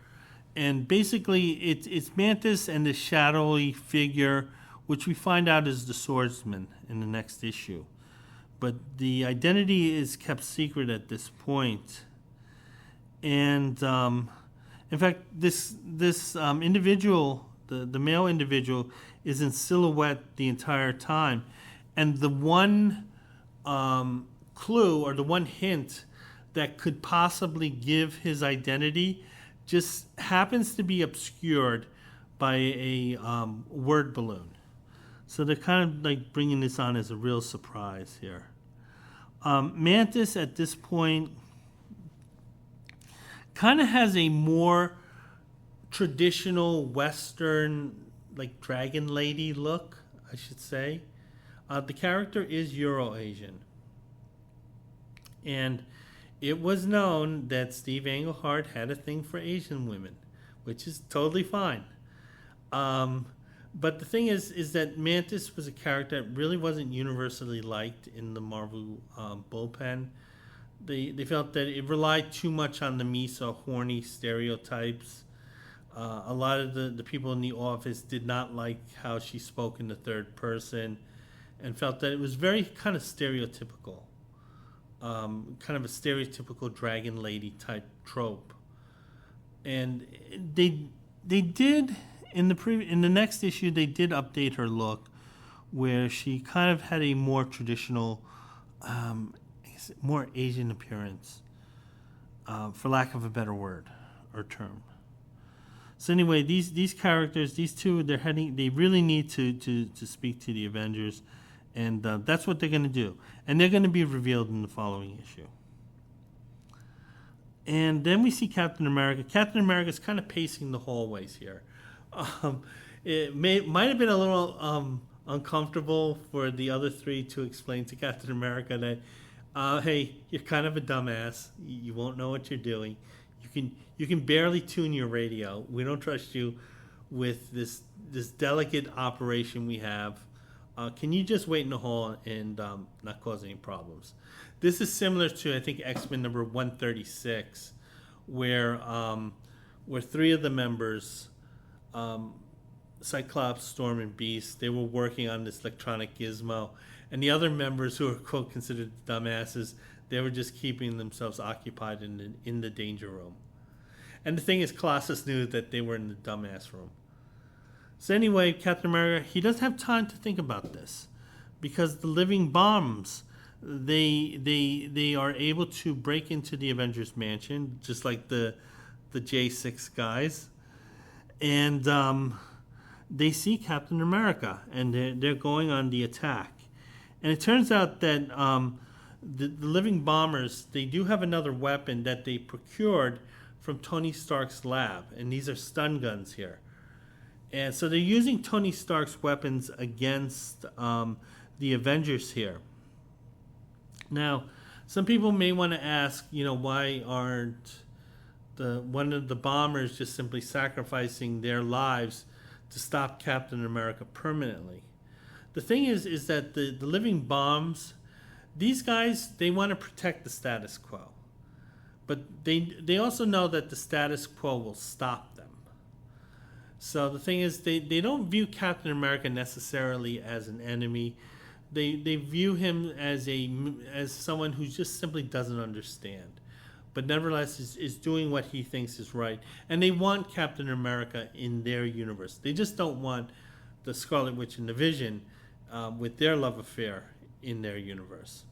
And basically, it's Mantis and the shadowy figure, which we find out is the swordsman in the next issue. But the identity is kept secret at this point. And in fact, this individual, the male individual, is in silhouette the entire time. And the one clue or the one hint that could possibly give his identity just happens to be obscured by a word balloon. So they're kind of like bringing this on as a real surprise here. Mantis at this point kind of has a more traditional Western, like dragon lady look, I should say. The character is Euro-Asian. And it was known that Steve Englehart had a thing for Asian women, which is totally fine. But the thing is that Mantis was a character that really wasn't universally liked in the Marvel bullpen. They felt that it relied too much on the Misa horny stereotypes. A lot of the people in the office did not like how she spoke in the third person and felt that it was very kind of stereotypical. Kind of a stereotypical dragon lady type trope. And they did in the next issue they did update her look, where she kind of had a more traditional, more Asian appearance, for lack of a better word or term. So anyway, these characters, these two, they really need to speak to the Avengers, and that's what they're going to do, and they're going to be revealed in the following issue. And then we see Captain America. Captain America's kind of pacing the hallways here. It might have been a little uncomfortable for the other 3 to explain to Captain America that, hey, you're kind of a dumbass. You won't know what you're doing. You can barely tune your radio. We don't trust you with this delicate operation we have. Can you just wait in the hall and not cause any problems? This is similar to, I think, X-Men number 136, where 3 of the members, Cyclops, Storm, and Beast, they were working on this electronic gizmo, and the other members who were, quote, considered dumbasses, they were just keeping themselves occupied in the danger room. And the thing is, Colossus knew that they were in the dumbass room. So anyway, Captain America, he doesn't have time to think about this, because the living bombs, they are able to break into the Avengers mansion, just like the J6 guys, and they see Captain America, and they're going on the attack. And it turns out that the living bombers, they do have another weapon that they procured from Tony Stark's lab, and these are stun guns here. And so they're using Tony Stark's weapons against the Avengers here. Now, some people may want to ask, why aren't one of the bombers just simply sacrificing their lives to stop Captain America permanently? The thing is that the living bombs, these guys, they want to protect the status quo. But they also know that the status quo will stop them. So the thing is, they don't view Captain America necessarily as an enemy. They view him as someone who just simply doesn't understand, but nevertheless is doing what he thinks is right. And they want Captain America in their universe. They just don't want the Scarlet Witch and the Vision with their love affair in their universe.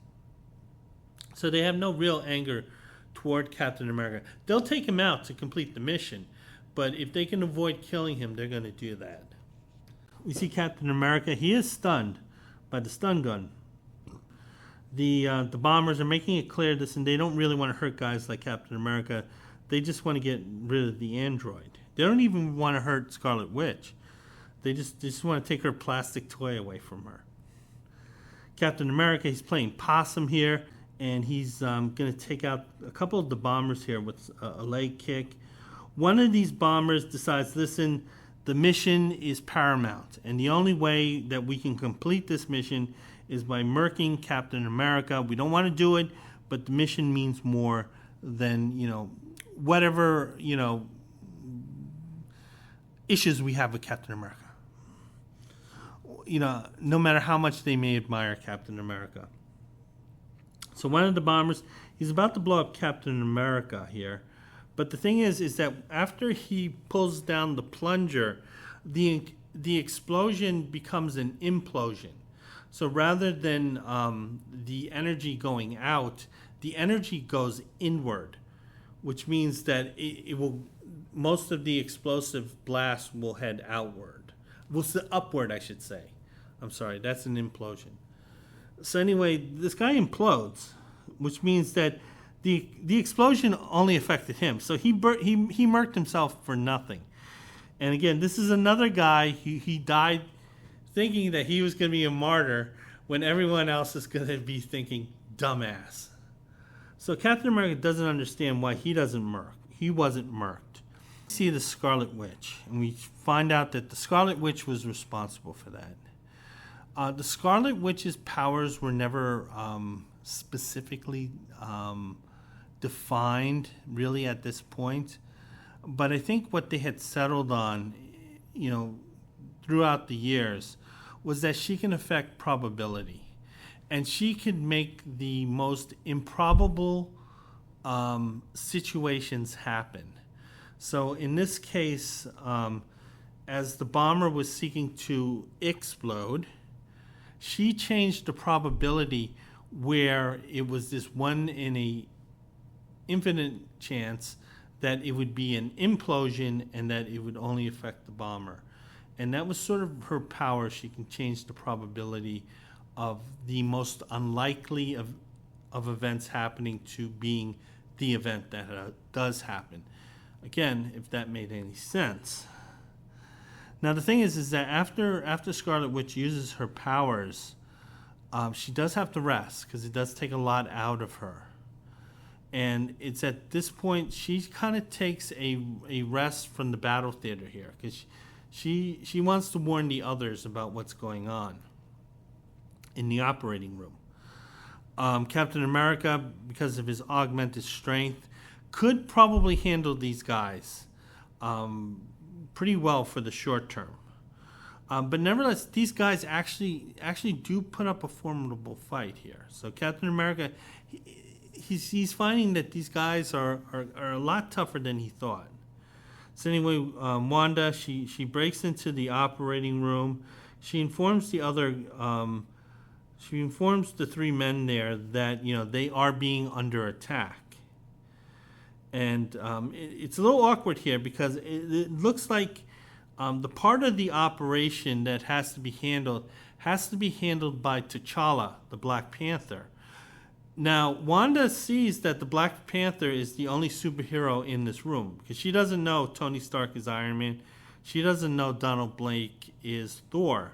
So they have no real anger toward Captain America. They'll take him out to complete the mission, but if they can avoid killing him, they're going to do that. We see Captain America. He is stunned by the stun gun. The bombers are making it clear this, and they don't really want to hurt guys like Captain America. They just want to get rid of the android. They don't even want to hurt Scarlet Witch. They just want to take her plastic toy away from her. Captain America, he's playing possum here, and he's going to take out a couple of the bombers here with a leg kick. One of these bombers decides, listen, the mission is paramount, and the only way that we can complete this mission is by murking Captain America. We don't want to do it, but the mission means more than, whatever, issues we have with Captain America. No matter how much they may admire Captain America. So one of the bombers, he's about to blow up Captain America here. But the thing is that after he pulls down the plunger, the explosion becomes an implosion. So rather than the energy going out, the energy goes inward, which means that it will, most of the explosive blast will head outward. Well, upward, I should say. I'm sorry, that's an implosion. So anyway, this guy implodes, which means that the explosion only affected him. So he murked himself for nothing. And again, this is another guy, he died thinking that he was going to be a martyr when everyone else is going to be thinking, dumbass. So Captain America doesn't understand why he doesn't murk. He wasn't murked. We see the Scarlet Witch, and we find out that the Scarlet Witch was responsible for that. The Scarlet Witch's powers were never specifically defined, really, at this point. But I think what they had settled on, throughout the years, was that she can affect probability. And she could make the most improbable situations happen. So in this case, as the bomber was seeking to explode, she changed the probability where it was this 1 in a infinite chance that it would be an implosion and that it would only affect the bomber. And that was sort of her power. She can change the probability of the most unlikely of events happening to being the event that does happen. Again, if that made any sense. Now the thing is that after Scarlet Witch uses her powers, she does have to rest because it does take a lot out of her. And it's at this point she kind of takes a rest from the battle theater here because she wants to warn the others about what's going on in the operating room. Captain America, because of his augmented strength, could probably handle these guys pretty well for the short term. But nevertheless, these guys actually do put up a formidable fight here. So Captain America, he's finding that these guys are a lot tougher than he thought. So anyway, Wanda, she breaks into the operating room. She informs the other, she informs the 3 men there that they are being under attack. And it's a little awkward here because it looks like the part of the operation that has to be handled by T'Challa, the Black Panther. Now, Wanda sees that the Black Panther is the only superhero in this room because she doesn't know Tony Stark is Iron Man. She doesn't know Donald Blake is Thor.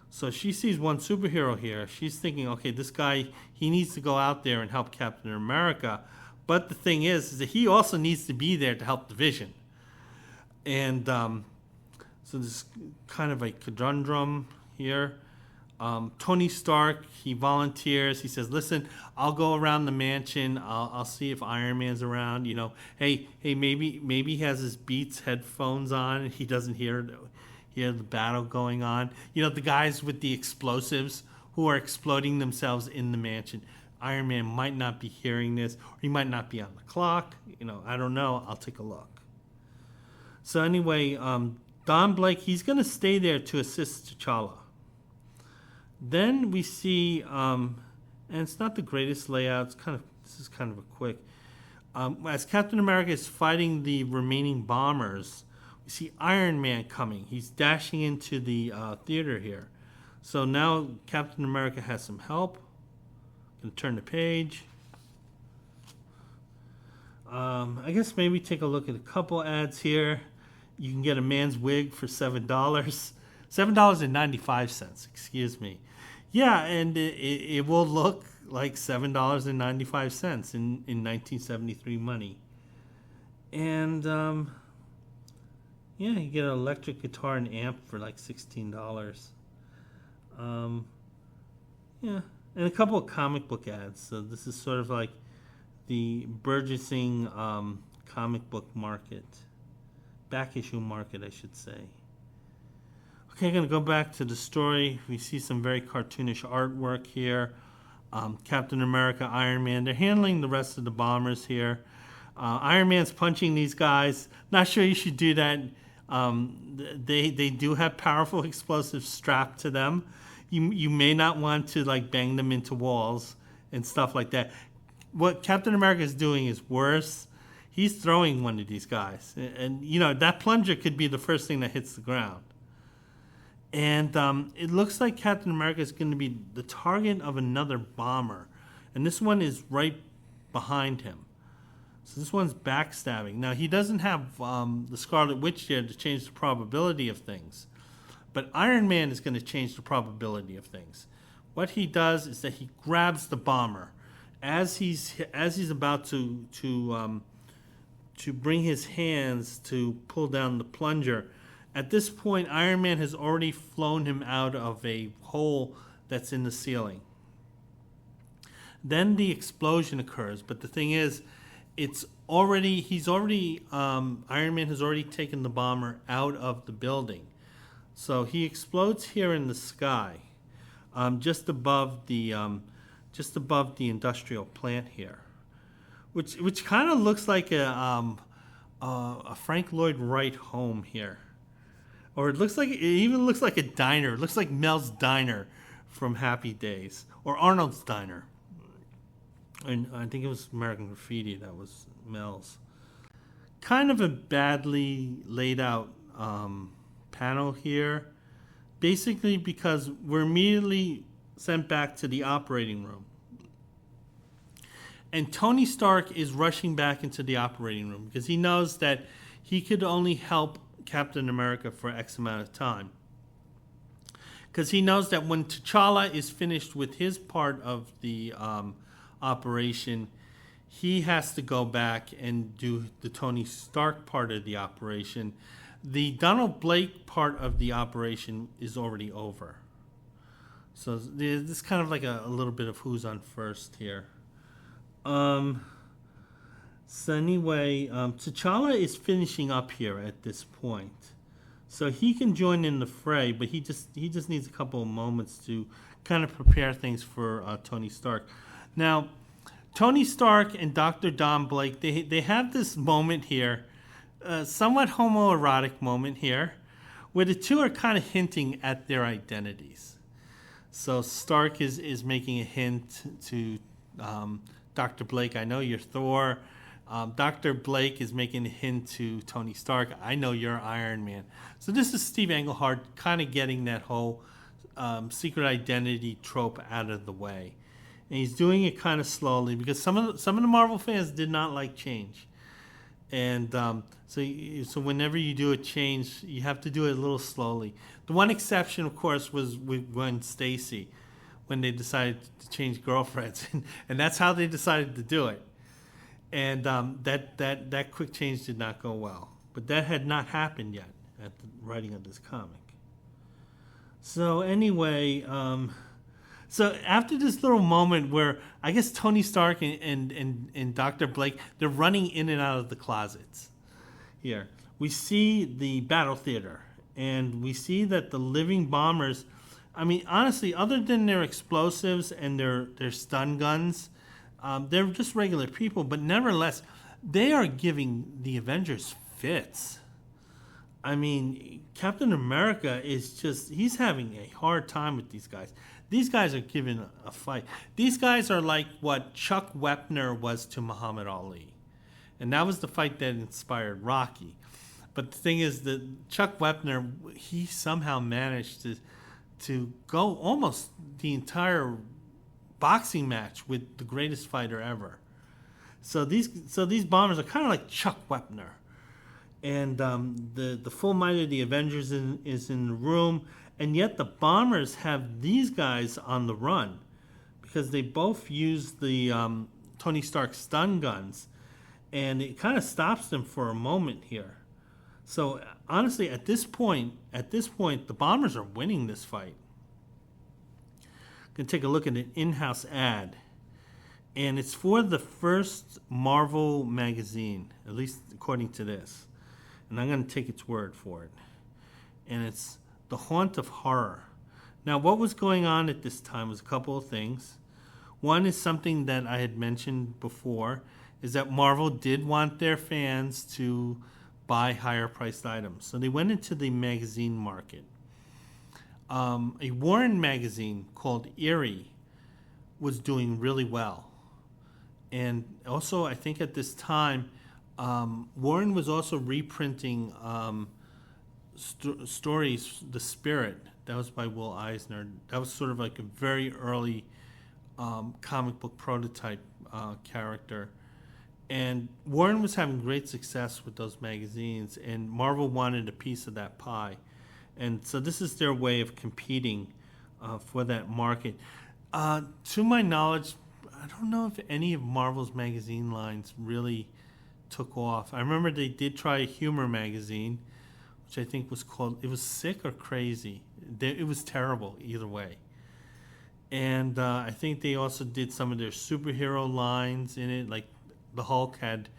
So she sees one superhero here. She's thinking, okay, this guy, he needs to go out there and help Captain America. But the thing is that he also needs to be there to help the Vision. And so there's kind of a conundrum here. Tony Stark, he volunteers. He says, listen, I'll go around the mansion. I'll see if Iron Man's around. Hey, maybe he has his Beats headphones on and he doesn't hear the battle going on. The guys with the explosives who are exploding themselves in the mansion. Iron Man might not be hearing this, or he might not be on the clock. I don't know. I'll take a look. So anyway, Don Blake, he's going to stay there to assist T'Challa. Then we see, and it's not the greatest layout. This is kind of a quick. As Captain America is fighting the remaining bombers, we see Iron Man coming. He's dashing into the theater here. So now Captain America has some help. Gonna turn the page. I guess maybe take a look at a couple ads here. You can get a man's wig for $7. $7.95, excuse me. Yeah, and it will look like $7.95 in 1973 money. And you get an electric guitar and amp for like $16. And a couple of comic book ads. So this is sort of like the burgeoning comic book market. Back issue market, I should say. Okay, I'm going to go back to the story. We see some very cartoonish artwork here. Captain America, Iron Man. They're handling the rest of the bombers here. Iron Man's punching these guys. Not sure you should do that. They do have powerful explosives strapped to them. You may not want to like bang them into walls and stuff like that. What Captain America is doing is worse. He's throwing one of these guys, and you know that plunger could be the first thing that hits the ground. And it looks like Captain America is going to be the target of another bomber, and this one is right behind him. So this one's backstabbing. Now he doesn't have the Scarlet Witch there to change the probability of things, but Iron Man is going to change the probability of things. What he does is that he grabs the bomber as he's about to bring his hands to pull down the plunger. At this point, Iron Man has already flown him out of a hole that's in the ceiling. Then the explosion occurs, but the thing is, Iron Man has already taken the bomber out of the building. So he explodes here in the sky, just above the industrial plant here, which kind of looks like a Frank Lloyd Wright home here. Or it even looks like a diner. It looks like Mel's Diner from Happy Days. Or Arnold's Diner. And I think it was American Graffiti that was Mel's. Kind of a badly laid out panel here. Basically because we're immediately sent back to the operating room. And Tony Stark is rushing back into the operating room because he knows that he could only help Captain America for X amount of time. Because he knows that when T'Challa is finished with his part of the operation, he has to go back and do the Tony Stark part of the operation. The Donald Blake part of the operation is already over. So this is kind of like a little bit of who's on first here. So anyway, T'Challa is finishing up here at this point. So he can join in the fray, but he just needs a couple of moments to kind of prepare things for Tony Stark. Now, Tony Stark and Dr. Don Blake, they have this moment here, somewhat homoerotic moment here, where the two are kind of hinting at their identities. So Stark is making a hint to Dr. Blake, I know you're Thor. Dr. Blake is making a hint to Tony Stark, I know you're Iron Man. So this is Steve Englehart kind of getting that whole secret identity trope out of the way. And he's doing it kind of slowly because some of the Marvel fans did not like change. And so whenever you do a change, you have to do it a little slowly. The one exception, of course, was with Gwen Stacy, when they decided to change girlfriends. And that's how they decided to do it. And that quick change did not go well. But that had not happened yet at the writing of this comic. So anyway, so after this little moment where I guess Tony Stark and Dr. Blake, they're running in and out of the closets here. We see the battle theater, and we see that the living bombers, I mean, honestly, other than their explosives and their stun guns, they're just regular people, but nevertheless, they are giving the Avengers fits. I mean, Captain America he's having a hard time with these guys. These guys are giving a fight. These guys are like what Chuck Wepner was to Muhammad Ali. And that was the fight that inspired Rocky. But the thing is that Chuck Wepner, he somehow managed to go almost the entire boxing match with the greatest fighter ever. So these bombers are kind of like Chuck Wepner. And the full might of the Avengers is in the room, and yet the bombers have these guys on the run because they both use the Tony Stark stun guns, and it kind of stops them for a moment here. So honestly, at this point, the bombers are winning this fight. Going to take a look at an in-house ad, And it's for the first Marvel magazine, at least according to this. And I'm going to take its word for it. And it's The Haunt of Horror. Now, what was going on at this time was a couple of things. One is something that I had mentioned before, is that Marvel did want their fans to buy higher priced items. So they went into the magazine market. A Warren magazine called Eerie was doing really well. And also, I think at this time, Warren was also reprinting stories, The Spirit. That was by Will Eisner. That was sort of like a very early comic book prototype character. And Warren was having great success with those magazines, and Marvel wanted a piece of that pie. And so this is their way of competing for that market. To my knowledge, I don't know if any of Marvel's magazine lines really took off. I remember they did try a humor magazine, which I think was called, it was Sick or Crazy. It was terrible either way. And I think they also did some of their superhero lines in it, like the Hulk had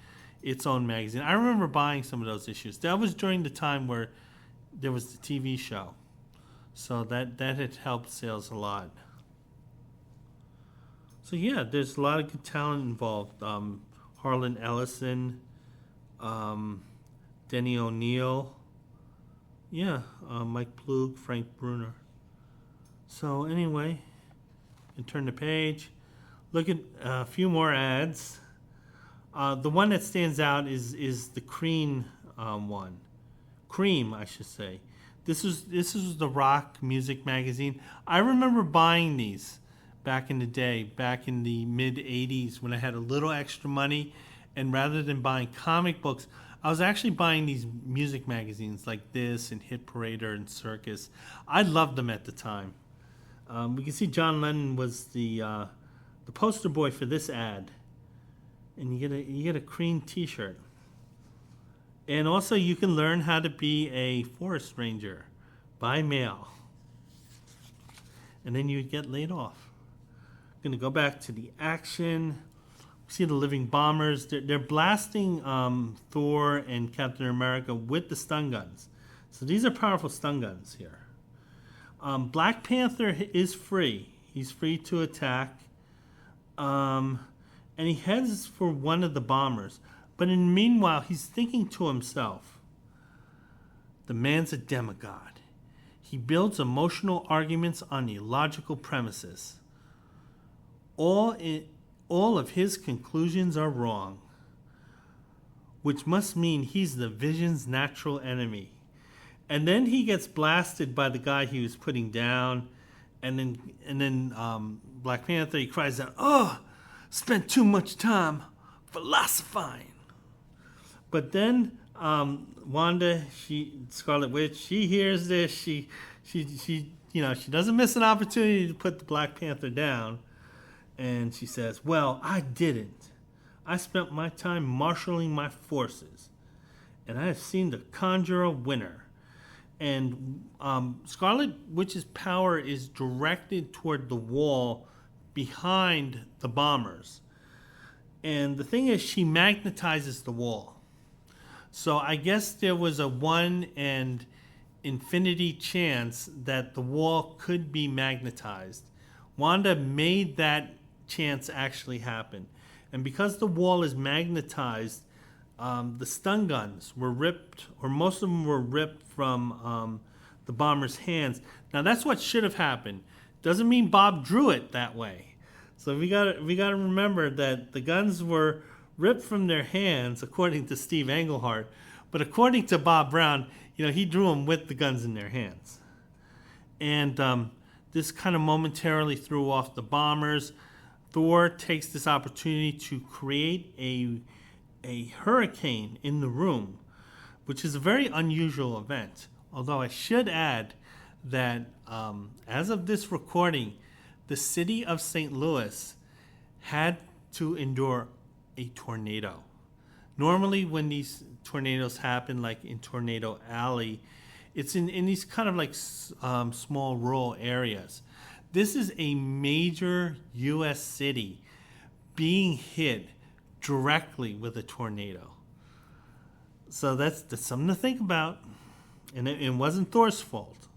its own magazine. I remember buying some of those issues. That was during the time where there was the TV show. So that had helped sales a lot. So yeah, there's a lot of good talent involved. Harlan Ellison, Denny O'Neil, Mike Plug, Frank Bruner. So anyway, you can turn the page. Look at a few more ads. The one that stands out is the Cream one. Cream, I should say. This was the rock music magazine. I remember buying these back in the day, back in the mid 80s when I had a little extra money, and rather than buying comic books, I was actually buying these music magazines like this and Hit Parader and Circus. I loved them at the time. We can see John Lennon was the poster boy for this ad, and you get a Cream T-shirt. And also, you can learn how to be a forest ranger by mail, and then you get laid off. Going to go back to the action. See the living bombers. They're blasting Thor and Captain America with the stun guns. So these are powerful stun guns here. Black Panther is free. He's free to attack. And he heads for one of the bombers. But in the meanwhile, he's thinking to himself, the man's a demigod. He builds emotional arguments on illogical premises. All of his conclusions are wrong, which must mean he's the Vision's natural enemy. And then he gets blasted by the guy he was putting down, and then Black Panther, he cries out, "Oh, spent too much time philosophizing." But then Wanda, Scarlet Witch, she hears this. She doesn't miss an opportunity to put the Black Panther down. And she says, "Well, I didn't. I spent my time marshaling my forces, and I have seen the conjure a winner." And Scarlet Witch's power is directed toward the wall behind the bombers. And the thing is, she magnetizes the wall. So I guess there was a 1 in infinity chance that the wall could be magnetized. Wanda made that chance actually happen. And because the wall is magnetized, the stun guns were ripped, or most of them were ripped from the bomber's hands. Now that's what should have happened. Doesn't mean Bob drew it that way. So we got to remember that the guns were ripped from their hands, according to Steve Englehart, but according to Bob Brown, he drew them with the guns in their hands. And this kind of momentarily threw off the bombers. Thor takes this opportunity to create a hurricane in the room, which is a very unusual event. Although I should add that as of this recording, the city of St. Louis had to endure a tornado. Normally when these tornadoes happen, like in Tornado Alley, it's in these kind of like small rural areas. This is a major U.S. city being hit directly with a tornado. So that's something to think about. And it wasn't Thor's fault.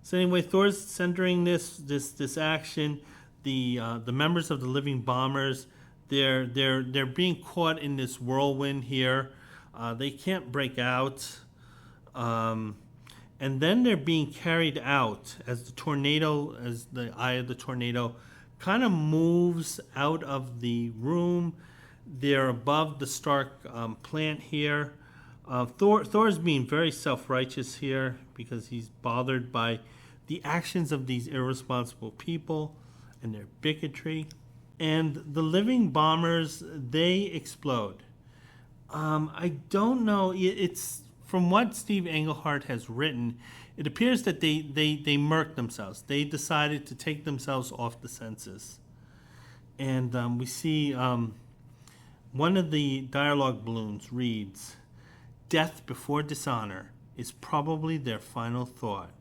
So anyway, Thor's centering this action. The members of the Living Bombers, they're being caught in this whirlwind here. They can't break out. And then they're being carried out as the eye of the tornado kind of moves out of the room. They're above the Stark plant here. Thor's being very self-righteous here because he's bothered by the actions of these irresponsible people and their bigotry. And the Living Bombers, they explode. I don't know. It's from what Steve Englehart has written, it appears that they murked themselves. They decided to take themselves off the census. And we see one of the dialogue balloons reads, "Death before dishonor is probably their final thought,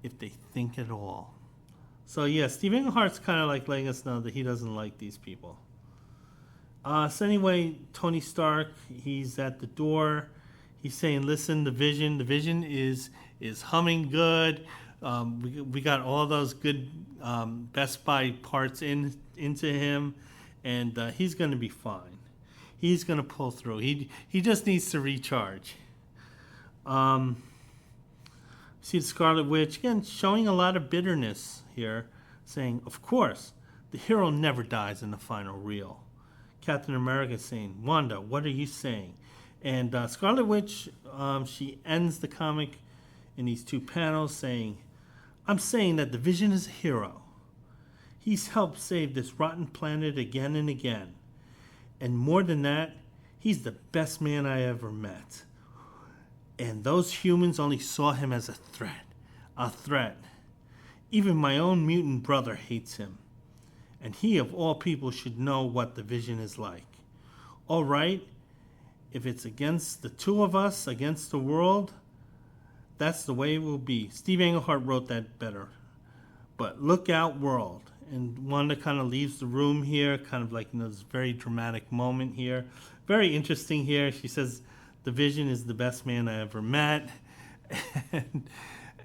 if they think at all." So yeah, Steve Englehart's kind of like letting us know that he doesn't like these people. So anyway, Tony Stark, he's at the door. He's saying, "Listen, the Vision is humming good. We got all those good Best Buy parts into him, and he's going to be fine. He's going to pull through. He just needs to recharge." See the Scarlet Witch, again, showing a lot of bitterness here, saying, "Of course, the hero never dies in the final reel." Captain America saying, "Wanda, what are you saying?" And Scarlet Witch, she ends the comic in these two panels saying, "I'm saying that the Vision is a hero. He's helped save this rotten planet again and again. And more than that, he's the best man I ever met. And those humans only saw him as a threat. A threat. Even my own mutant brother hates him. And he, of all people, should know what the Vision is like. All right, if it's against the two of us, against the world, that's the way it will be." Steve Englehart wrote that better. But look out, world. And Wanda kind of leaves the room here, kind of like this very dramatic moment here. Very interesting here. She says, "The Vision is the best man I ever met."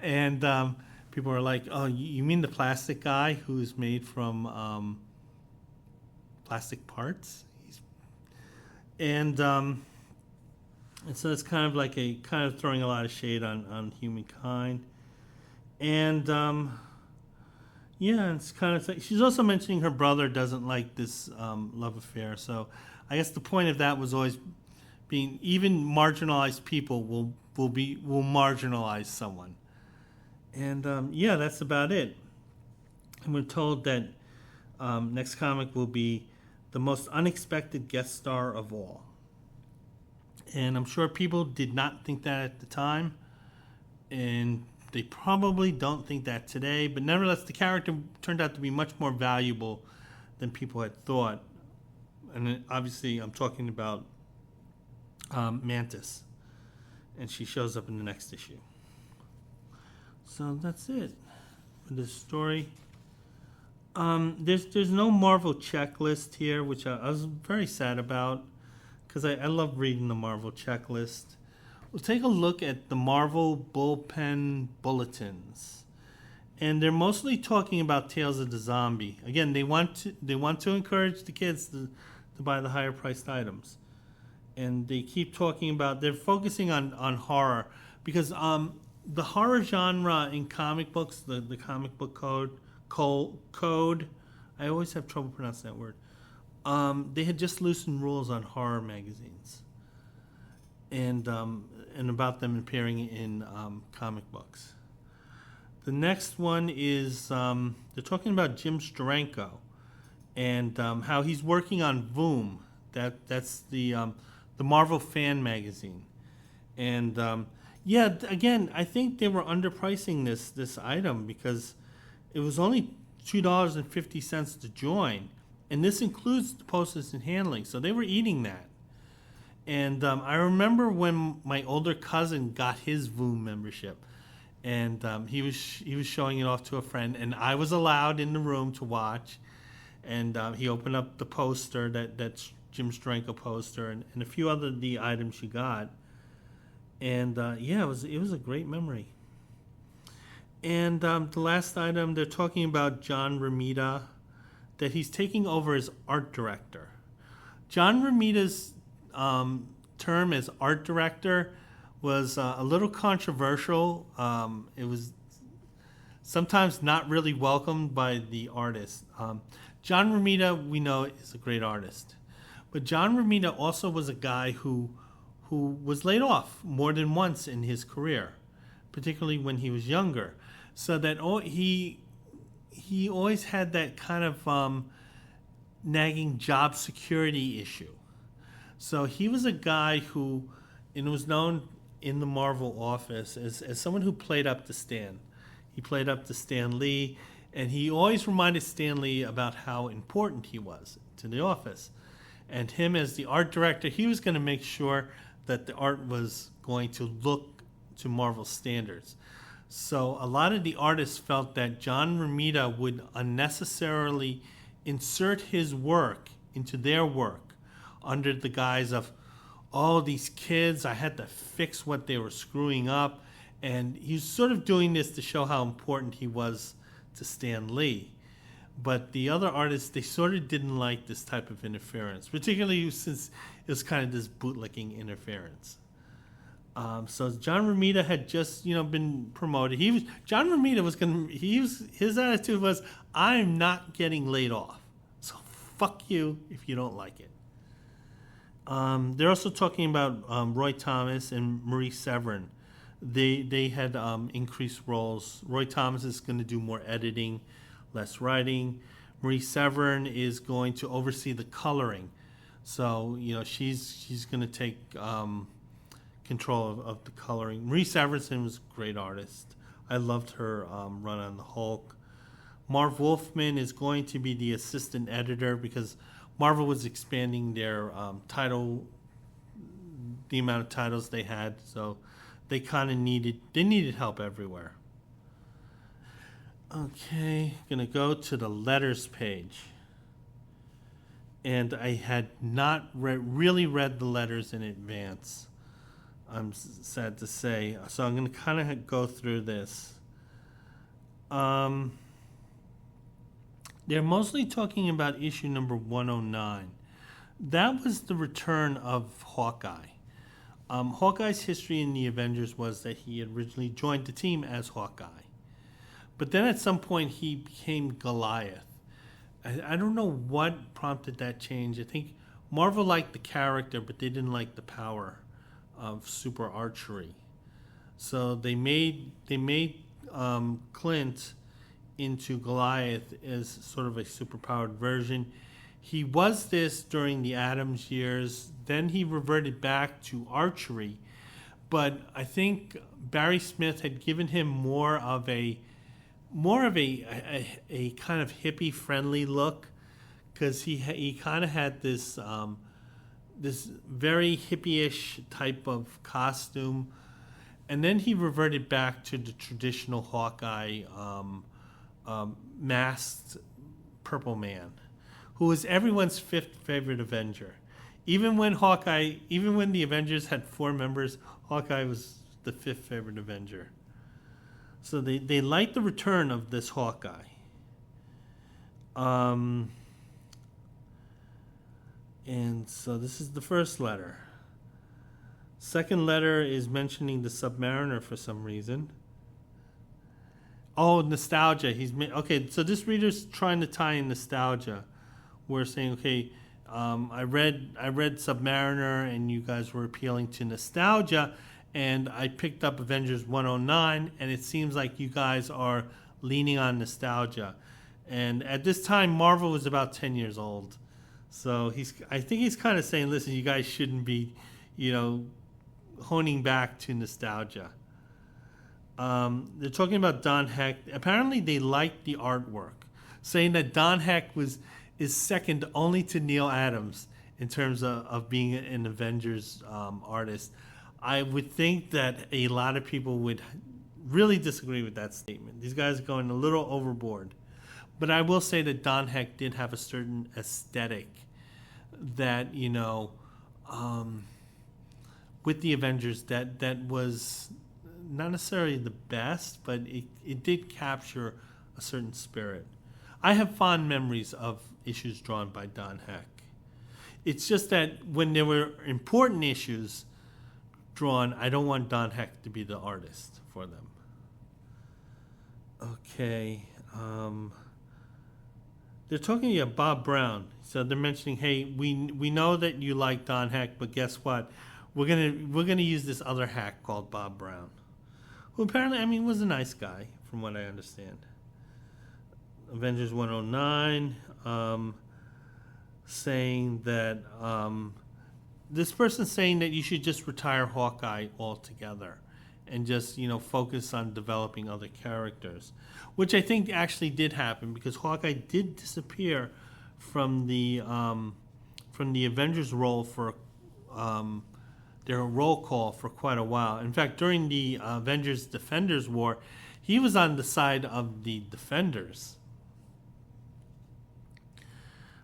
and people are like, "Oh, you mean the plastic guy who's made from plastic parts?" And so it's kind of like kind of throwing a lot of shade on humankind. And yeah, it's kind of she's also mentioning her brother doesn't like this love affair. So I guess the point of that was always being even marginalized people will marginalize someone. And yeah, that's about it. And we're told that next comic will be the most unexpected guest star of all. And I'm sure people did not think that at the time, and they probably don't think that today. But nevertheless, the character turned out to be much more valuable than people had thought. And obviously, I'm talking about Mantis, and she shows up in the next issue. So that's it for this story. There's no Marvel checklist here, which I was very sad about, because I love reading the Marvel checklist. We'll take a look at the Marvel bullpen bulletins, and they're mostly talking about Tales of the Zombie. Again, they want to encourage the kids to buy the higher priced items, and they keep talking about they're focusing on horror, because the horror genre in comic books, the comic book code, I always have trouble pronouncing that word. They had just loosened rules on horror magazines, and about them appearing in comic books. The next one is they're talking about Jim Steranko and how he's working on Voom. That's the Marvel fan magazine, and yeah, again, I think they were underpricing this item because it was only $2.50 to join. And this includes the postage and handling, so they were eating that. And I remember when my older cousin got his Voom membership, and he was showing it off to a friend, and I was allowed in the room to watch. and he opened up the poster that's Jim Steranko poster and a few other the items she got, and yeah, it was a great memory. And the last item, they're talking about John Romita, that he's taking over as art director. John Romita's term as art director was a little controversial. It was sometimes not really welcomed by the artist. John Romita, we know, is a great artist. But John Romita also was a guy who was laid off more than once in his career, particularly when he was younger. So that he always had that kind of nagging job security issue. So he was a guy who, and was known in the Marvel office as someone who played up to Stan. He played up to Stan Lee, and he always reminded Stan Lee about how important he was to the office. And him as the art director, he was going to make sure that the art was going to look to Marvel standards. So a lot of the artists felt that John Romita would unnecessarily insert his work into their work under the guise of, oh, these kids, I had to fix what they were screwing up. And he was sort of doing this to show how important he was to Stan Lee. But the other artists, they sort of didn't like this type of interference, particularly since it was kind of this bootlicking interference. So John Romita had just, been promoted. John Romita his attitude was, I'm not getting laid off. So fuck you if you don't like it. They're also talking about Roy Thomas and Marie Severin. They had increased roles. Roy Thomas is going to do more editing, less writing. Marie Severin is going to oversee the coloring. So, she's going to take control of the coloring. Marie Severin was a great artist. I loved her run on the Hulk. Marv Wolfman is going to be the assistant editor because Marvel was expanding their the amount of titles they had, so they kind of needed help everywhere. Okay, gonna go to the letters page. And I had not really read the letters in advance, I'm sad to say. So I'm gonna kind of go through this. They're mostly talking about issue number 109. That was the return of Hawkeye. Hawkeye's history in the Avengers was that he had originally joined the team as Hawkeye. But then at some point he became Goliath. I don't know what prompted that change. I think Marvel liked the character, but they didn't like the power of super archery. So they made Clint into Goliath as sort of a superpowered version. He was this during the Adams years. Then he reverted back to archery. But I think Barry Smith had given him more of a kind of hippie friendly look, because he kind of had this this very hippie-ish type of costume, and then he reverted back to the traditional Hawkeye masked Purple Man, who was everyone's fifth favorite Avenger. Even when the Avengers had 4 members, Hawkeye was the 5th favorite Avenger. So they liked the return of this Hawkeye. And so this is the first letter. Second letter is mentioning the Submariner for some reason. Oh, nostalgia. Okay, so this reader's trying to tie in nostalgia. We're saying, okay, I read Submariner, and you guys were appealing to nostalgia, and I picked up Avengers 109, and it seems like you guys are leaning on nostalgia. And at this time, Marvel was about 10 years old. So I think he's kind of saying, listen, you guys shouldn't be, honing back to nostalgia. They're talking about Don Heck. Apparently they liked the artwork, saying that Don Heck is second only to Neil Adams in terms of being an Avengers artist. I would think that a lot of people would really disagree with that statement. These guys are going a little overboard. But I will say that Don Heck did have a certain aesthetic that, with the Avengers, that was not necessarily the best, but it did capture a certain spirit. I have fond memories of issues drawn by Don Heck. It's just that when there were important issues drawn, I don't want Don Heck to be the artist for them. Okay. They're talking about Bob Brown. So they're mentioning, hey, we know that you like Don Heck, but guess what? We're gonna use this other hack called Bob Brown, who apparently, was a nice guy, from what I understand. Avengers 109, saying that this person's saying that you should just retire Hawkeye altogether and just focus on developing other characters, which I think actually did happen, because Hawkeye did disappear from the Avengers role for their roll call for quite a while. In fact, during the Avengers Defenders War, he was on the side of the Defenders.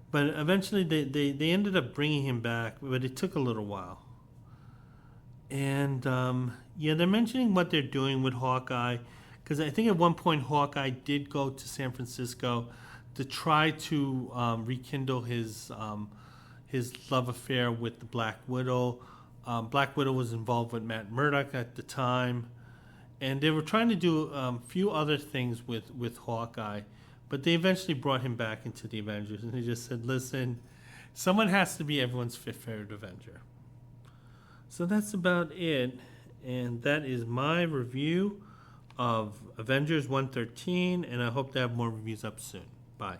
But eventually they ended up bringing him back, but it took a little while. And they're mentioning what they're doing with Hawkeye, because I think at one point Hawkeye did go to San Francisco to try to rekindle his love affair with the Black Widow. Black Widow was involved with Matt Murdock at the time, and they were trying to do a few other things with Hawkeye, but they eventually brought him back into the Avengers, and they just said, listen, someone has to be everyone's fifth favorite Avenger. So that's about it, and that is my review of Avengers 113, and I hope to have more reviews up soon. Bye.